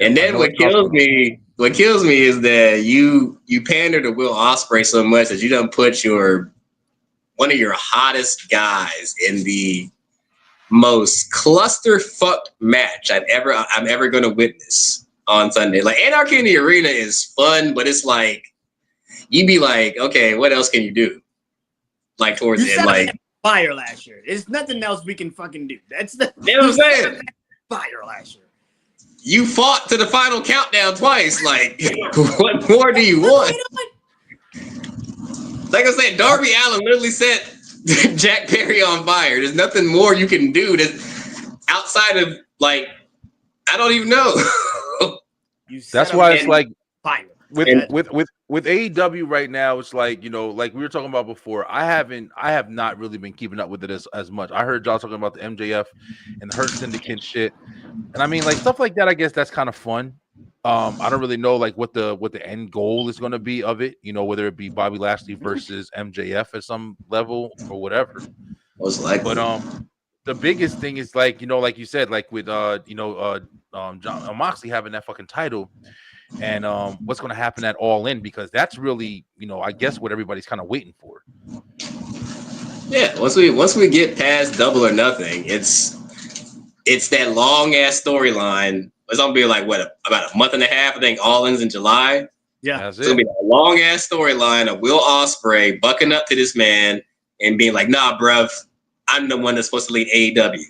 And then what kills me is that you pander to Will Ospreay so much that you don't put one of your hottest guys in the most clusterfucked match I'm ever going to witness on Sunday. Like Anarchy in the Arena is fun, but it's like you'd be like, okay, what else can you do? Like towards the end, like fire last year. There's nothing else we can fucking do. That's what I'm saying. Fire last year. You fought to the final countdown twice. Like, what more do you want? Like I said, Darby Allin literally set Jack Perry on fire. There's nothing more you can do outside of like, I don't even know. That's why it's like fire. With AEW right now, it's like, you know, like we were talking about before. I have not really been keeping up with it as much. I heard y'all talking about the MJF and the Hurt Syndicate shit, and I mean, like stuff like that. I guess that's kind of fun. I don't really know like what the end goal is going to be of it. You know, whether it be Bobby Lashley versus MJF at some level or whatever. Most likely. But the biggest thing is like, you know, like you said, like with John Moxley having that fucking title. And what's going to happen at All In, because that's really, you know, I guess what everybody's kind of waiting for. Yeah, once we get past Double or Nothing, it's that long ass storyline. It's gonna be like what, about a month and a half. I think All In's in July. Yeah, it's gonna be a long ass storyline of Will Ospreay bucking up to this man and being like, "Nah, bruv, I'm the one that's supposed to lead AEW."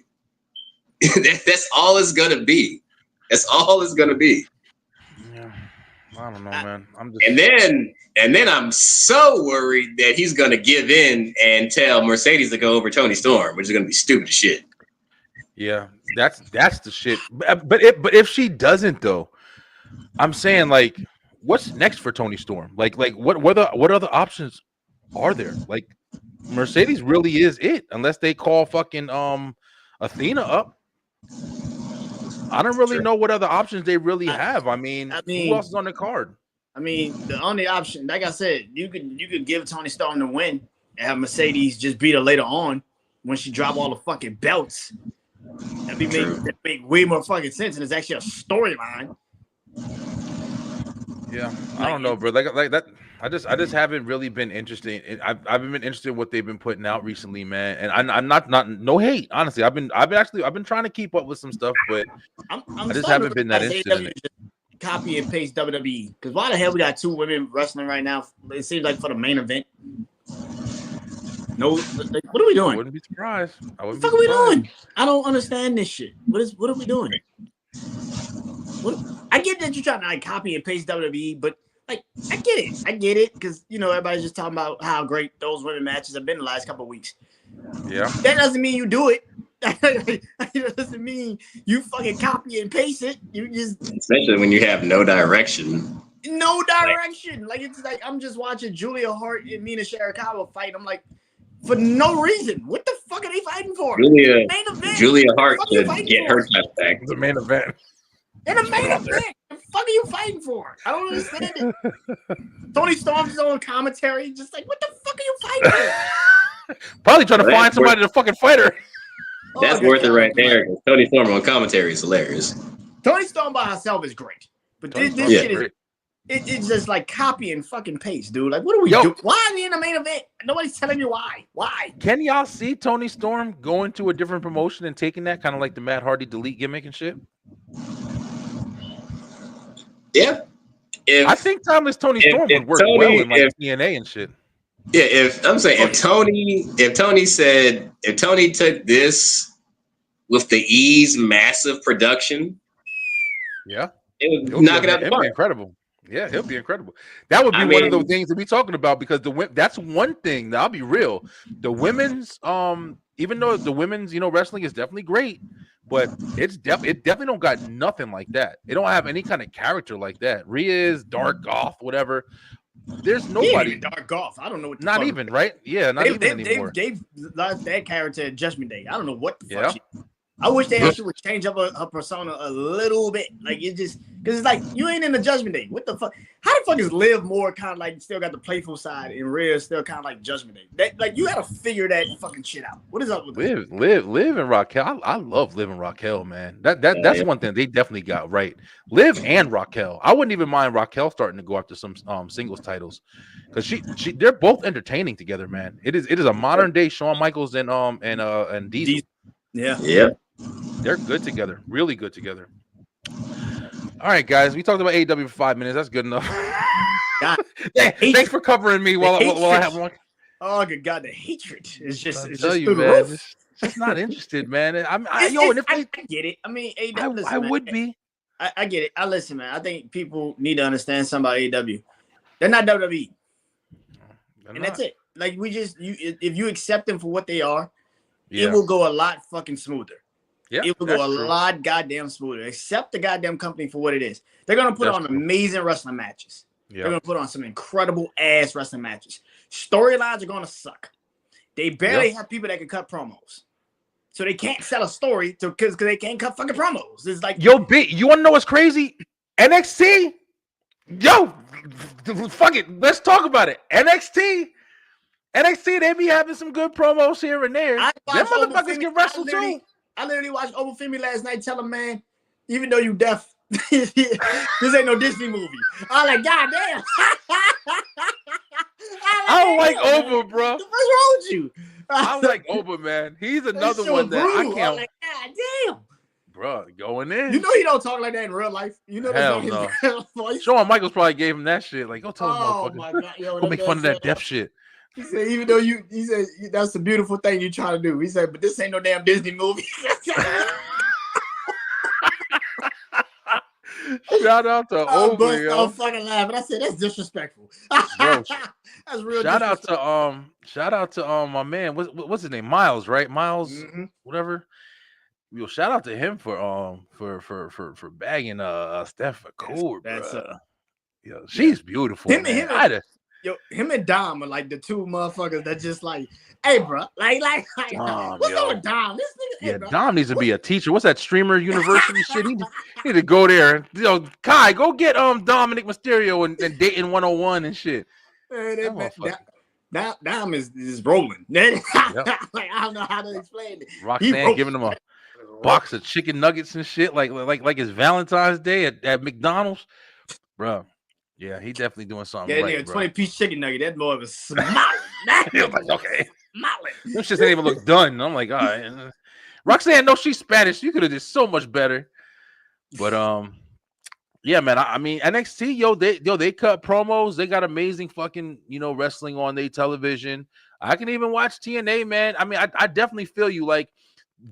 That's all it's gonna be. That's all it's gonna be. I don't know, man. And then I'm so worried that he's gonna give in and tell Mercedes to go over Tony Storm, which is gonna be stupid as shit. Yeah, that's the shit. But if she doesn't though, I'm saying like, what's next for Tony Storm? Like what other options are there? Like Mercedes really is it, unless they call fucking Athena up. I don't really know what other options they really have. I mean, who else is on the card? I mean, the only option, like I said, you could give Tony Storm the win and have Mercedes just beat her later on when she drop all the fucking belts. That'd make way more fucking sense, and it's actually a storyline. Yeah, I don't know, bro. Like that. I just haven't really been interested. I've been interested in what they've been putting out recently, man. And I'm not no hate, honestly. I've been trying to keep up with some stuff, but I just haven't been that interested in it. Copy and paste WWE, because why the hell we got two women wrestling right now? It seems like for the main event. No, like, what are we doing? I wouldn't be surprised. What the fuck are we doing? I don't understand this shit. What are we doing? I get that you're trying to like copy and paste WWE, but like I get it, because you know everybody's just talking about how great those women matches have been the last couple of weeks. Yeah, that doesn't mean you do it. That doesn't mean you fucking copy and paste it. You just, especially when you have no direction. No direction. Like it's like I'm just watching Julia Hart and Mina Sharakawa fight. I'm like, for no reason. What the fuck are they fighting for? Julia Hart should get her touch back. The main event. In the main event. The fuck are you fighting for? I don't understand it. Tony Storm's on commentary, just like, what the fuck are you fighting for? Probably trying to find somebody to fucking fight her. That's worth it right there. Tony Storm on commentary is hilarious. Tony Storm by herself is great, but this shit is it's just like copy and fucking paste, dude. Like, what are we doing? Why are we in the main event? Nobody's telling me why. Why? Can y'all see Tony Storm going to a different promotion and taking that kind of like the Matt Hardy delete gimmick and shit? Yeah. I think timeless Tony Storm would work well in like TNA and shit. Yeah, if Tony took this with the ease, massive production, yeah, it would knock it out the park. Incredible. Yeah, he'll be incredible. That would be one of those things to be talking about because that's one thing. I'll be real. The women's, even though the women's, wrestling is definitely great, but it definitely don't got nothing like that. It don't have any kind of character like that. Rhea's dark goth, whatever. There's nobody dark golf. I don't know what. Not even right. Yeah, not even anymore. They've lost that character at Judgment Day. I don't know what the fuck. I wish they actually would change up her persona a little bit. Like it just because it's like you ain't in the Judgment Day. What the fuck? How the fuck is Liv more kind of like still got the playful side and Rhea still kind of like Judgment Day? That like you gotta figure that fucking shit out. What is up with Liv and Raquel? I love Liv and Raquel, man. That's one thing they definitely got right. Liv and Raquel. I wouldn't even mind Raquel starting to go after some singles titles because they're both entertaining together, man. It is a modern day Shawn Michaels and Diesel. Yeah. They're good together, really good together. All right, guys, we talked about AEW for 5 minutes. That's good enough. Thanks for covering me while I have one. Oh, good God, the hatred is just. I tell you, man, just not interested, man. I get it. I mean, AEW, I would be. I get it. I listen, man. I think people need to understand something about AEW. They're not WWE, and that's it. Like if you accept them for what they are, it will go a lot fucking smoother. Yeah, it will go a lot goddamn smoother. Accept the goddamn company for what it is. They're gonna put on amazing wrestling matches. They're gonna put on some incredible ass wrestling matches. Storylines are gonna suck. They barely have people that can cut promos, so they can't sell a story because they can't cut fucking promos. It's like you wanna know what's crazy? NXT, fuck it. Let's talk about it. NXT, they be having some good promos here and there. Them motherfuckers get wrestled too. I literally watched Obafemi last night. Tell him, man, even though you deaf, this ain't no Disney movie. I'm like, God damn. I don't like Oba, bro. What's wrong with you? I like Oba, man. He's another one that I can't. I'm like, God damn. Bro, going in. You know he don't talk like that in real life. You know that's not his real voice. Shawn Michaels probably gave him that shit. Like, go tell him, motherfucker. My God. Yo, go make fun of that deaf shit. He said, even though he said that's a beautiful thing you trying to do. He said, but this ain't no damn Disney movie. Shout out to Oba, yo. I'm fucking laughing. I said that's disrespectful. Bro, that's real. Shout out to my man. What's his name? Miles, right? Miles, whatever. Yo, shout out to him for bagging Steph McCool, bro. Yo, she's beautiful. Him and Dom are like the two motherfuckers that just like, hey, bro, like what's up with Dom? This nigga, hey, Dom needs to be a teacher. What's that streamer university shit? He need to go there. Kai, go get Dominic Mysterio and Dayton 101 and shit. Dom is rolling. Like I don't know how to explain it. Roxanne giving him a box of chicken nuggets and shit, like it's Valentine's Day at McDonald's, bro. Yeah, he definitely doing something right, bro. 20-piece chicken nugget. That boy was smiling. Like, okay. Them shit didn't even look done. I'm like, all right. Roxanne, no, she's Spanish. You could have did so much better. But yeah, man. I mean, NXT, they cut promos. They got amazing fucking, wrestling on their television. I can even watch TNA, man. I mean, I definitely feel you. Like,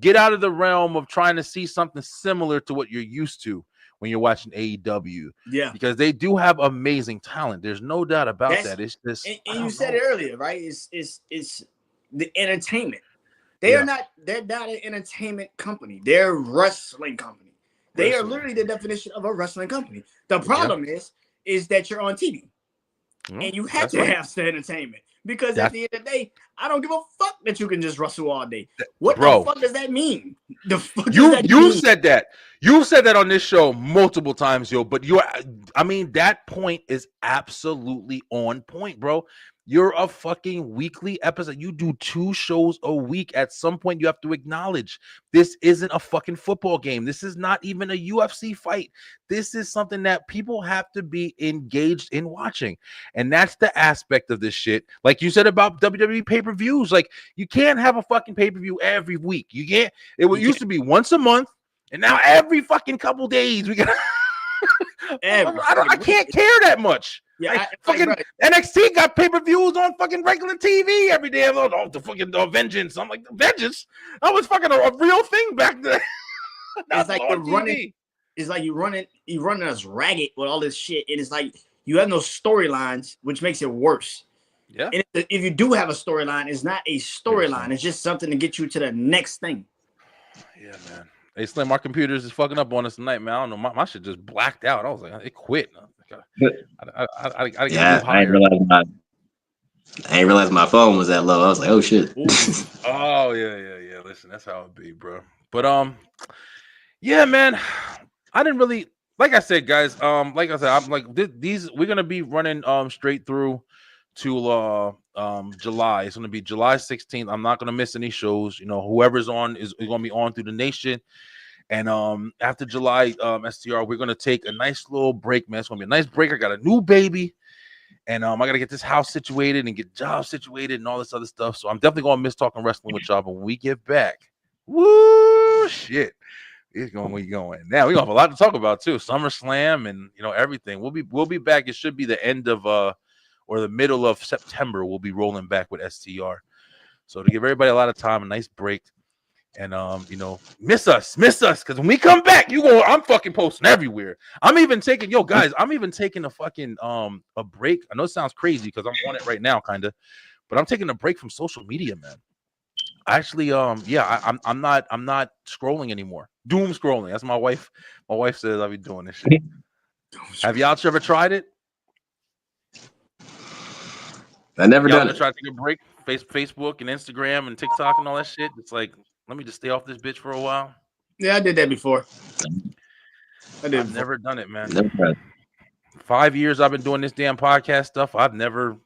get out of the realm of trying to see something similar to what you're used to when you're watching AEW. Yeah. Because they do have amazing talent. There's no doubt about that. It's just and you said it earlier, right? It's the entertainment. They're not an entertainment company. They're a wrestling company. They are literally the definition of a wrestling company. The problem is that you're on TV. And you have to have the entertainment. Because at the end of the day, I don't give a fuck that you can just wrestle all day. What Bro, the fuck does that mean? The fuck does you that you mean? said that. You said that on this show multiple times, yo. But I mean, that point is absolutely on point, bro. You're a fucking weekly episode. You do 2 shows a week. At some point, you have to acknowledge this isn't a fucking football game. This is not even a UFC fight. This is something that people have to be engaged in watching. And that's the aspect of this shit. Like you said about WWE pay-per-views. Like, you can't have a fucking pay-per-view every week. You can't. It used to be once a month, and now every fucking couple days we got. I can't care that much. Yeah, like, fucking NXT got pay-per-views on fucking regular TV every day. Oh, the fucking Vengeance. I'm like, Vengeance? That was fucking a real thing back then. It's like you're running. It's like you're running us ragged with all this shit, and it's like you have no storylines, which makes it worse. Yeah. And if you do have a storyline, it's not a storyline. It's just something to get you to the next thing. Yeah, man. Hey, Slim, our computers is fucking up on us tonight, man. I don't know. My shit just blacked out. I was like, it quit. I yeah, I ain't realized my phone was that low. I was like, oh shit. Oh yeah. Listen, that's how it be, bro. But yeah, man. I didn't really, like I said, guys. Like I said, I'm like these. We're gonna be running straight through to July. It's gonna be July 16th. I'm not gonna miss any shows. You know, whoever's on is gonna be on through the nation. And after July, STR, we're gonna take a nice little break, man. It's gonna be a nice break. I got a new baby, and I gotta get this house situated and get jobs situated and all this other stuff. So I'm definitely gonna miss talking wrestling with y'all. But when we get back, woo shit, it's going where you going. Now we gonna have a lot to talk about too. SummerSlam and everything. We'll be back. It should be the end of or the middle of September. We'll be rolling back with STR. So to give everybody a lot of time, a nice break. And miss us, because when we come back, I'm fucking posting everywhere. I'm even taking a fucking a break. I know it sounds crazy because I'm on it right now, kind of, but I'm taking a break from social media, man. Actually, I'm not scrolling anymore. Doom scrolling. That's my wife. My wife says I'll be doing this shit. Have y'all ever tried it? I never done it. Tried to take a break. Facebook and Instagram and TikTok and all that shit. It's like, let me just stay off this bitch for a while. Yeah, I did that before. I've never done it, man. Never. 5 years I've been doing this damn podcast stuff. I've never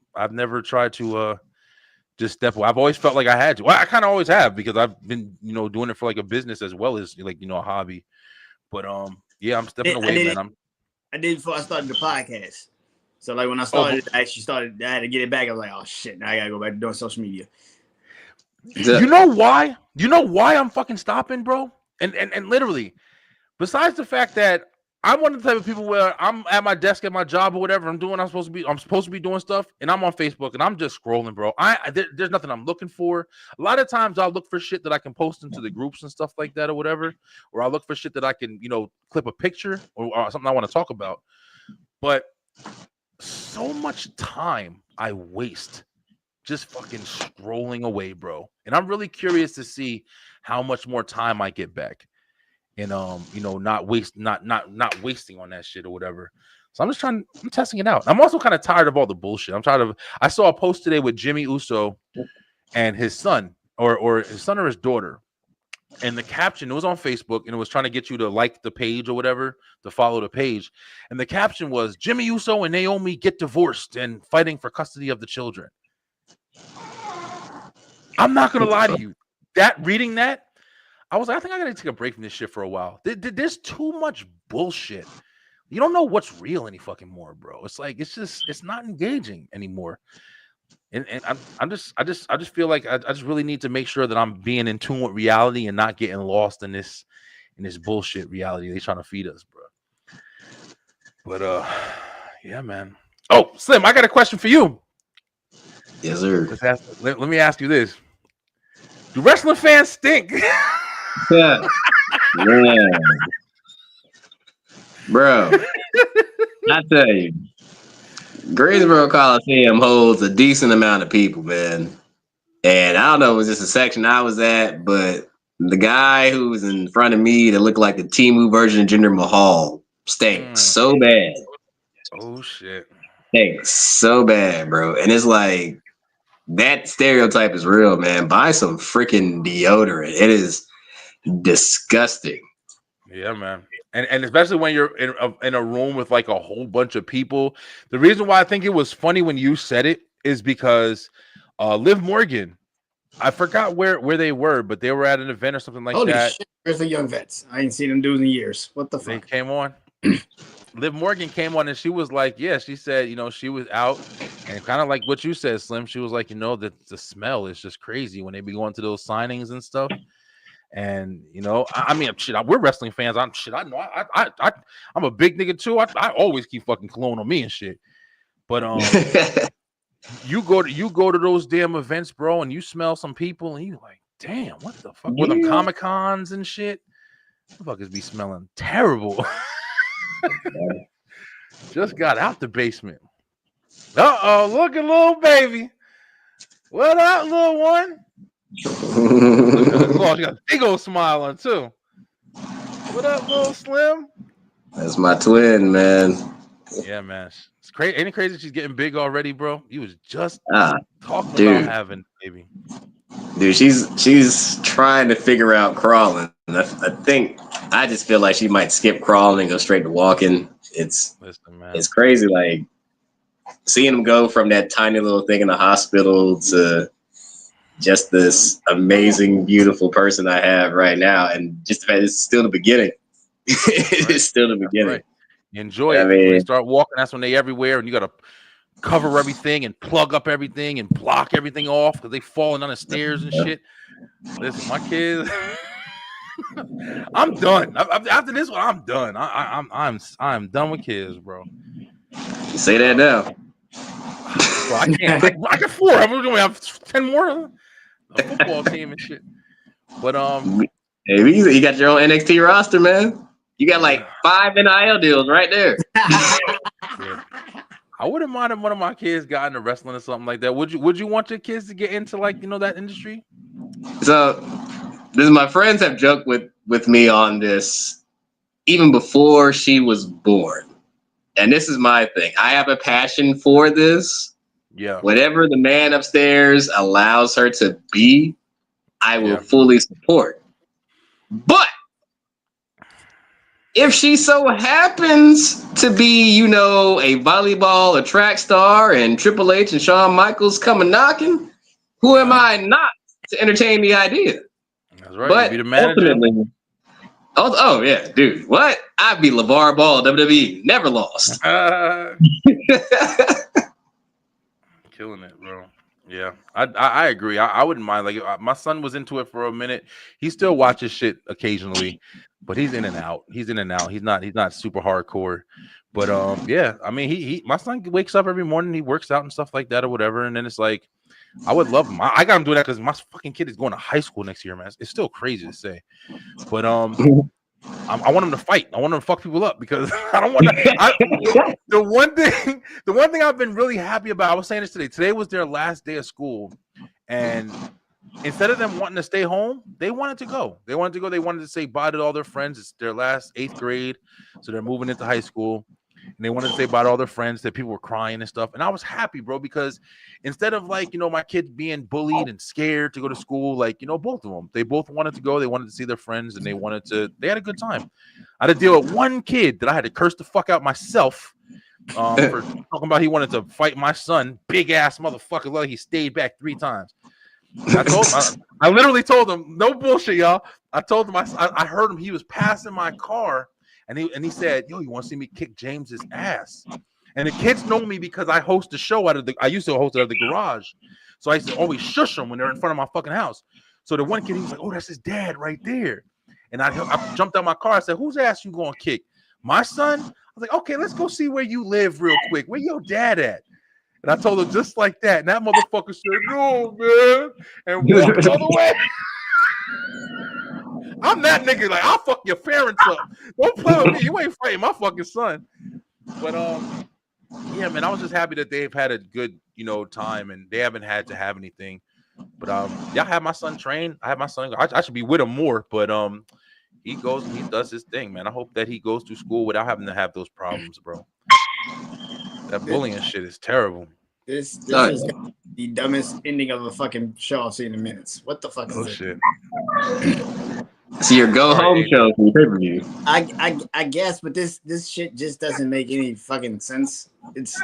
tried to just step away. I've always felt like I had to. Well, I kind of always have because I've been doing it for like a business as well as like a hobby. But yeah, I'm stepping away, man. I did before I started the podcast. So like when I started, I had to get it back. I was like, oh shit, now I gotta go back to doing social media. You know why? You know why I'm fucking stopping, bro? And literally, besides the fact that I'm one of the type of people where I'm at my desk at my job or whatever I'm doing, I'm supposed to be doing stuff, and I'm on Facebook and I'm just scrolling, bro. There's nothing I'm looking for. A lot of times I'll look for shit that I can post into the groups and stuff like that or whatever, or I'll look for shit that I can, clip a picture or something I want to talk about. But so much time I waste just fucking scrolling away, bro. And I'm really curious to see how much more time I get back. And not wasting on that shit or whatever. So I'm testing it out. I'm also kind of tired of all the bullshit. I saw a post today with Jimmy Uso and his son, or his son or his daughter. And the caption, it was on Facebook, and it was trying to get you to like the page or whatever, to follow the page. And the caption was, Jimmy Uso and Naomi get divorced and fighting for custody of the children. I'm not going to lie to you. Reading that, I was like, I think I got to take a break from this shit for a while. There's too much bullshit. You don't know what's real any fucking more, bro. It's like, it's not engaging anymore. And I just feel like I just really need to make sure that I'm being in tune with reality and not getting lost in this bullshit reality they're trying to feed us, bro. But yeah, man. Oh, Slim, I got a question for you. Yes, sir. Let me ask you this: do wrestling fans stink? Yeah. Bro, I tell you, Greensboro Coliseum holds a decent amount of people, man. And I don't know, it was just a section I was at, but the guy who was in front of me that looked like the Temu version of Jinder Mahal stank so bad. Oh shit. Stank so bad, bro. And it's like, that stereotype is real, man. Buy some freaking deodorant. It is disgusting. Yeah, man. And especially when you're in a room with like a whole bunch of people. The reason why I think it was funny when you said it is because Liv Morgan, I forgot where they were, but they were at an event or something like Holy that. shit, where's the Young Vets? I ain't seen them dudes in years. What the They fuck? came on. Liv Morgan came on and she was like, yeah, she said, she was out and kind of like what you said, Slim. She was like, the smell is just crazy when they be going to those signings and stuff. And I mean, shit, we're wrestling fans. I know. I'm a big nigga too. I always keep fucking cologne on me and shit. But you go to those damn events, bro, and you smell some people, and you like, damn, what the fuck? With them Comic Cons and shit, the fuckers be smelling terrible. Just got out the basement. Look at little baby. What up, little one? Oh, she got a big old smile on too. What up, little Slim? That's my twin, man. Yeah, man. It's crazy. Ain't it crazy she's getting big already, bro? You was just talking dude. about having baby. Dude, she's trying to figure out crawling. I just feel like she might skip crawling and go straight to walking. It's crazy, like seeing them go from that tiny little thing in the hospital to just this amazing, beautiful person I have right now, and just the fact it's still the beginning. It's still the beginning. Right. You enjoy it. When they start walking, that's when they everywhere, and you gotta cover everything and plug up everything and block everything off because they falling down the stairs and shit. Listen, my kids, I'm done. After this one, I'm done. I'm done with kids, bro. You say that now. Well, I can't. I got 4. I'm gonna have 10 more. A football team and shit. But hey, you got your own NXT roster, man. You got like 5 NIL deals right there. Yeah. I wouldn't mind if one of my kids got into wrestling or something like that. Would you want your kids to get into like that industry? So, my friends have joked with me on this even before she was born, and this is my thing. I have a passion for this. Yeah. Whatever the man upstairs allows her to be, I will fully support. But if she so happens to be, a volleyball, a track star, and Triple H and Shawn Michaels coming knocking, who am I not to entertain the idea? That's right. But be the manager. Ultimately, oh yeah, dude. What? I'd be LeVar Ball, WWE, never lost. Killing it, bro. Yeah, I agree. I wouldn't mind. Like my son was into it for a minute. He still watches shit occasionally, but he's in and out. He's not super hardcore. But yeah. I mean, my son wakes up every morning. He works out and stuff like that or whatever. And then it's like, I would love him. I got him doing that because my fucking kid is going to high school next year, man. It's still crazy to say, but I want him to fight. I want him to fuck people up because I don't want to. The one thing I've been really happy about, I was saying this today. Today was their last day of school, and instead of them wanting to stay home, they wanted to go. They wanted to say bye to all their friends. It's their last 8th grade, so they're moving into high school. And they wanted to say bye to all their friends, that people were crying and stuff. And I was happy, bro, because instead of my kids being bullied and scared to go to school, both of them, they both wanted to go. They wanted to see their friends and they had a good time. I had to deal with one kid that I had to curse the fuck out myself for talking about he wanted to fight my son, big ass motherfucker. Like he stayed back 3 times. I literally told him, no bullshit, y'all. I told him, I heard him. He was passing my car. And he said, yo, you want to see me kick James's ass? And the kids know me because I host a show I used to host it out of the garage. So I used to always shush them when they're in front of my fucking house. So the one kid, he was like, oh, that's his dad right there. And I jumped out my car. I said, whose ass you going to kick? My son? I was like, okay, let's go see where you live real quick. Where your dad at? And I told him just like that. And that motherfucker said, no, man. And walked the other way. I'm that nigga. Like, I'll fuck your parents up. Don't play with me. You ain't fighting my fucking son. But yeah, man, I was just happy that they've had a good, time, and they haven't had to have anything. But y'all have my son train. I have my son. I should be with him more. But he goes and he does his thing, man. I hope that he goes through school without having to have those problems, bro. That bullying shit is terrible. This the dumbest ending of a fucking show I've seen in minutes. What the fuck is Oh it? shit. It's your go home show for pay-per-view. I guess, but this shit just doesn't make any fucking sense. It's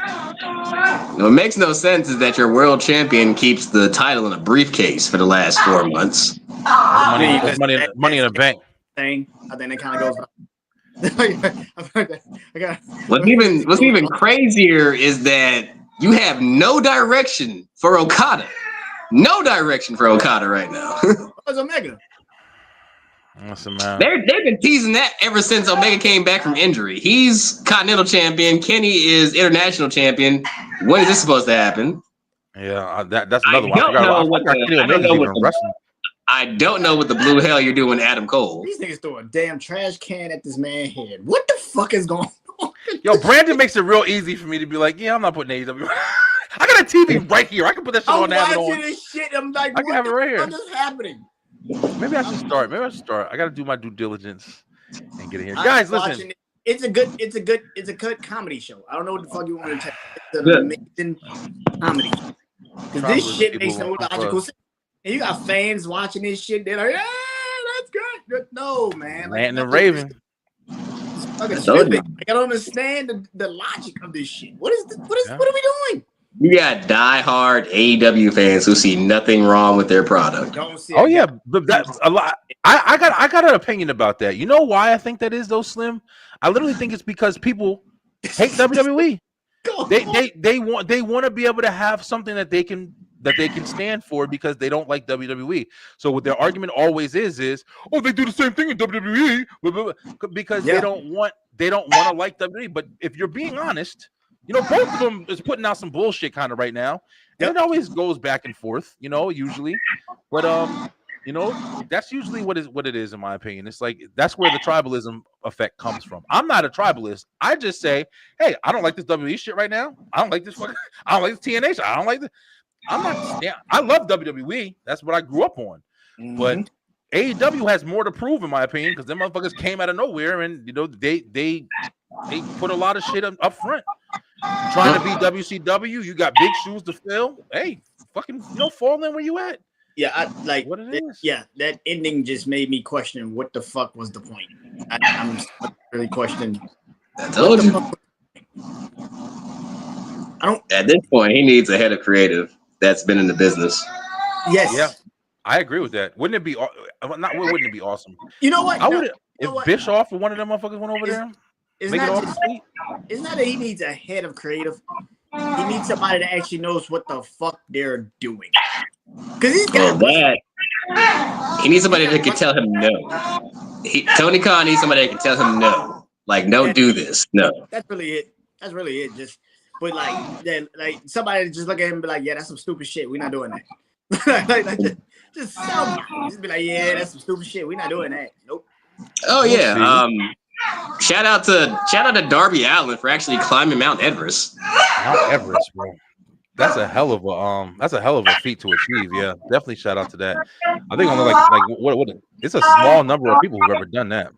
What makes no sense is that your world champion keeps the title in a briefcase for the last 4 months. That's money in the bank. thing. I think it kind of goes. What's even crazier is that you have no direction for Okada. No direction for Okada right now. What's Omega? Listen, man. They've been teasing that ever since Omega came back from injury. He's Continental Champion. Kenny is International Champion. When is this supposed to happen? Yeah, that's another one. I don't know what the blue hell you're doing, Adam Cole. These niggas throw a damn trash can at this man's head. What the fuck is going on? Yo, Brandon makes it real easy for me to be like, yeah, I'm not putting AEW. I got a TV right here. I can put that shit on. I'm watching this shit. I'm like, I can have it right here. What is happening? Maybe I should start. I got to do my due diligence and get in here. Guys, listen. It's a good comedy show. I don't know what the fuck you want to tell. It's an amazing comedy. Because this shit makes no logical sense. And you got fans watching this shit. They're like, yeah, that's good. No, man. Like, and the Raven. I don't understand the logic of this shit. What are we doing? You got diehard AEW fans who see nothing wrong with their product. Oh yeah, but that's a lot. I got an opinion about that. You know why I think that is though, Slim? I literally think it's because people hate WWE. They want to be able to have something that they can stand for because they don't like WWE. So what their argument always is, oh, they do the same thing in WWE because they don't want to like WWE. But if you're being honest, you know, both of them is putting out some bullshit kind of right now. And it always goes back and forth, you know, usually. But you know, that's usually what it is in my opinion. It's like that's where the tribalism effect comes from. I'm not a tribalist. I just say, hey, I don't like this WWE shit right now. I don't like this TNA shit. I don't like this. I love WWE. That's what I grew up on. Mm-hmm. But AEW has more to prove, in my opinion, because them motherfuckers came out of nowhere, and you know they put a lot of shit up front. Trying to be WCW, you got big shoes to fill. Hey, fucking, you know, fall in where you at. Yeah, I like what it is. Yeah, that ending just made me question what the fuck was the point. I'm really questioning. I told you. At this point, he needs a head of creative that's been in the business. Yes. Yeah, I agree with that. Wouldn't it be wouldn't it be awesome? You know what? I would if Bischoff or one of them motherfuckers went over there. It's not that he needs a head of creative. He needs somebody that actually knows what the fuck they're doing. Because he's got he needs somebody that can tell him no. Tony Khan needs somebody that can tell him no. Like, don't do this. No. That's really it. Just but then somebody just look at him and be like, yeah, that's some stupid shit. We're not doing that. just somebody. Just be like, yeah, that's some stupid shit. We're not doing that. Nope. Oh yeah. Shout out to Darby Allin for actually climbing Mount Everest. Mount Everest, bro. That's a hell of a feat to achieve. Yeah, definitely shout out to that. I think only like what it's a small number of people who've ever done that.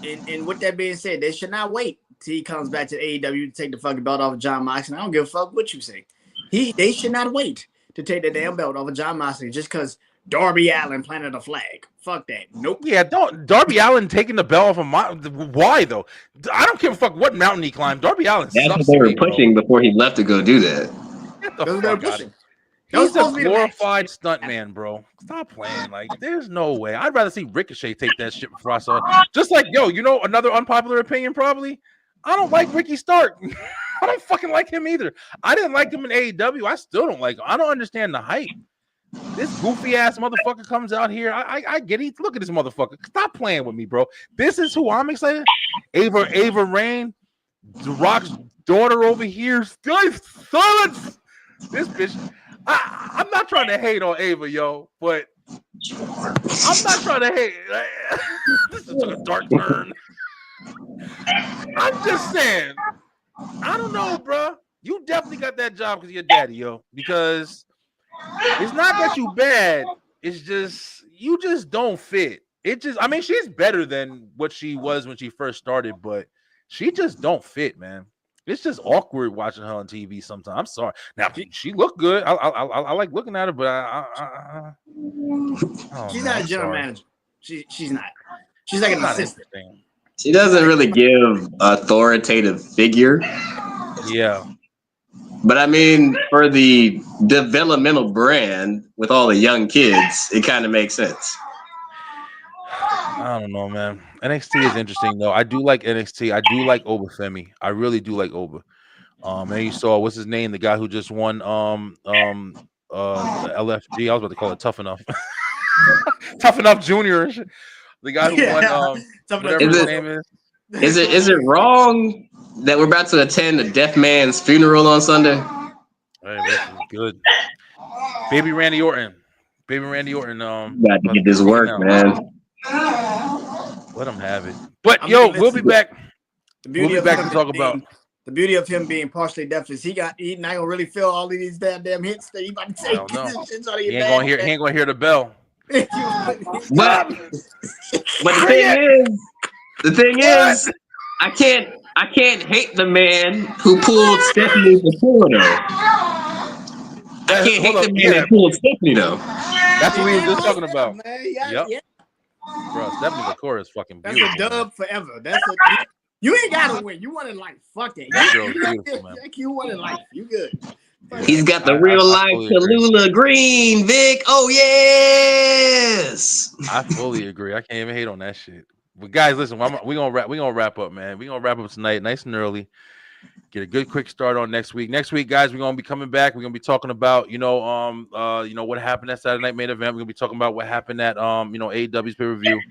And with that being said, they should not wait till he comes back to AEW to take the fucking belt off of John Moxley. I don't give a fuck what you say. They should not wait to take the damn belt off of John Moxley just because Darby Allin planted a flag. Fuck that. Nope. Yeah, Darby Allin taking the belt off of why though? I don't give a fuck what mountain he climbed. Darby Allin. That's what they were pushing before he left to go do that. Get the fuck out of here. He's a glorified stuntman, bro. Stop playing. Like, there's no way. I'd rather see Ricochet take that shit before I saw it. Just like, yo, you know, another unpopular opinion probably. I don't like Ricky Stark. I don't fucking like him either. I didn't like him in AEW. I still don't like him. I don't understand the hype. This goofy ass motherfucker comes out here. I get it. Look at this motherfucker. Stop playing with me, bro. This is who I'm excited. Ava Rain, The Rock's daughter over here. Silence. This bitch. I'm not trying to hate on Ava, yo, but I'm not trying to hate. This is a dark turn. I'm just saying. I don't know, bro. You definitely got that job because of your daddy, yo. Because it's not that you bad. It's just you just don't fit. I mean, she's better than what she was when she first started, but she just don't fit, man. It's just awkward watching her on TV sometimes. I'm sorry. Now she looked good. I like looking at her, but she's not a general manager. She's not. She's like an assistant. She doesn't really give authoritative figure. Yeah. But I mean, for the developmental brand with all the young kids, it kind of makes sense. I don't know, man. NXT is interesting though. I do like NXT. I do like Obafemi. I really do like Oba. And you saw what's his name, the guy who just won the LFG. I was about to call it Tough Enough. Tough Enough Junior. The guy who won whatever his name is. Is it wrong that we're about to attend a deaf man's funeral on Sunday? Hey, this is good. Baby Randy Orton. Got to get this work, man. Let him have it. But we'll be back. We'll be back to talk about the beauty of him being partially deaf is he not gonna really feel all of these damn hits that he about to take. He ain't gonna hear the bell. But the thing is, I can't hate the man who pulled Stephanie before though. I can't hate the man that pulled Stephanie though. That's what we were just talking about. Yep. Bro, Stephanie McCoy is fucking beautiful. That's a dub forever. You ain't gotta win. You won in life. Fuck that. You won in life. You good. He's got the real life Tallulah Green, Vic. Oh yes. I fully agree. I can't even hate on that shit. But guys, listen, we gonna wrap up, man. We gonna wrap up tonight, nice and early. Get a good quick start on next week. Next week, guys, we're gonna be coming back. We're gonna be talking about, what happened at Saturday Night Main Event. We're gonna be talking about what happened at AEW's pay-per-view.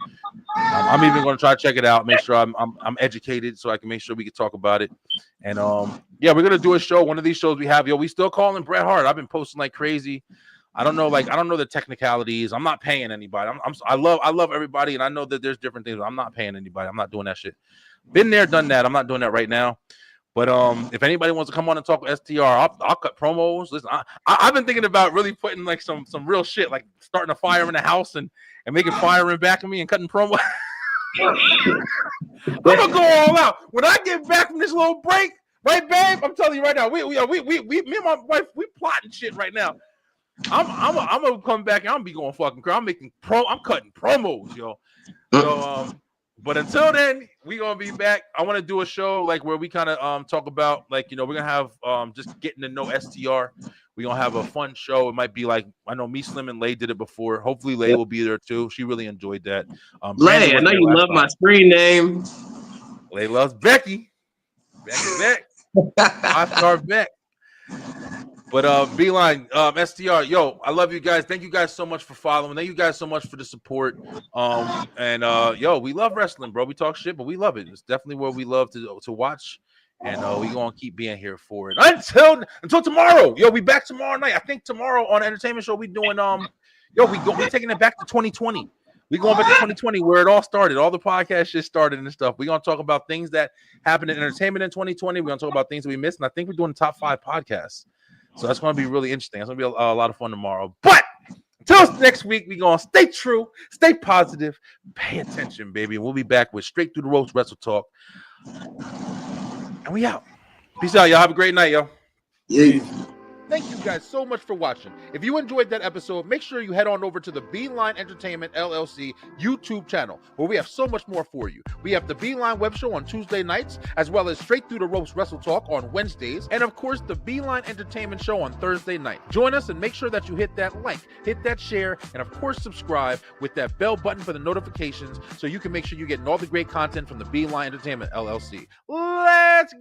I'm even gonna try to check it out, make sure I'm educated so I can make sure we can talk about it. And we're gonna do a show. One of these shows we have, we still calling Bret Hart. I've been posting like crazy. I don't know the technicalities. I'm not paying anybody. I love everybody, and I know that there's different things. I'm not paying anybody. I'm not doing that shit. Been there, done that. I'm not doing that right now. But if anybody wants to come on and talk STR, I'll cut promos. Listen, I've been thinking about really putting like some real shit, like starting a fire in the house and making fire in back of me and cutting promo. I'm gonna go all out when I get back from this little break, right, babe? I'm telling you right now, we me and my wife, we plotting shit right now. I'm gonna come back and I'm gonna be going fucking crazy. I'm cutting promos, yo. So but until then, we're gonna be back. I want to do a show like where we kind of talk about we're gonna have just getting to know STR. We're gonna have a fun show. It might be like, I know me, Slim, and Lay did it before. Hopefully Lay will be there too. She really enjoyed that. Lay, I know you love my screen name. Lay loves Becky. Beck. 5-star Beck. But Beeline, STR, I love you guys. Thank you guys so much for following. Thank you guys so much for the support. We love wrestling, bro. We talk shit, but we love it. It's definitely what we love to watch. And we gonna keep being here for it until tomorrow. We back tomorrow night. I think tomorrow on Entertainment Show we doing we taking it back to 2020. We going back to 2020 where it all started. All the podcast shit started and stuff. We're gonna talk about things that happened in entertainment in 2020. We're gonna talk about things that we missed, and I think we're doing the top 5 podcasts. So that's going to be really interesting. It's going to be a lot of fun tomorrow. But until next week, we're going to stay true, stay positive, pay attention, baby. And we'll be back with Straight Through the Ropes Wrestle Talk. And we out. Peace out, y'all. Have a great night, yo. Yeah. Thank you guys so much for watching. If you enjoyed that episode, make sure you head on over to the Beeline Entertainment LLC YouTube channel, where we have so much more for you. We have the Beeline Web Show on Tuesday nights, as well as Straight Through the Ropes Wrestle Talk on Wednesdays, and of course, the Beeline Entertainment Show on Thursday night. Join us and make sure that you hit that like, hit that share, and of course, subscribe with that bell button for the notifications so you can make sure you're getting all the great content from the Beeline Entertainment LLC. Let's go!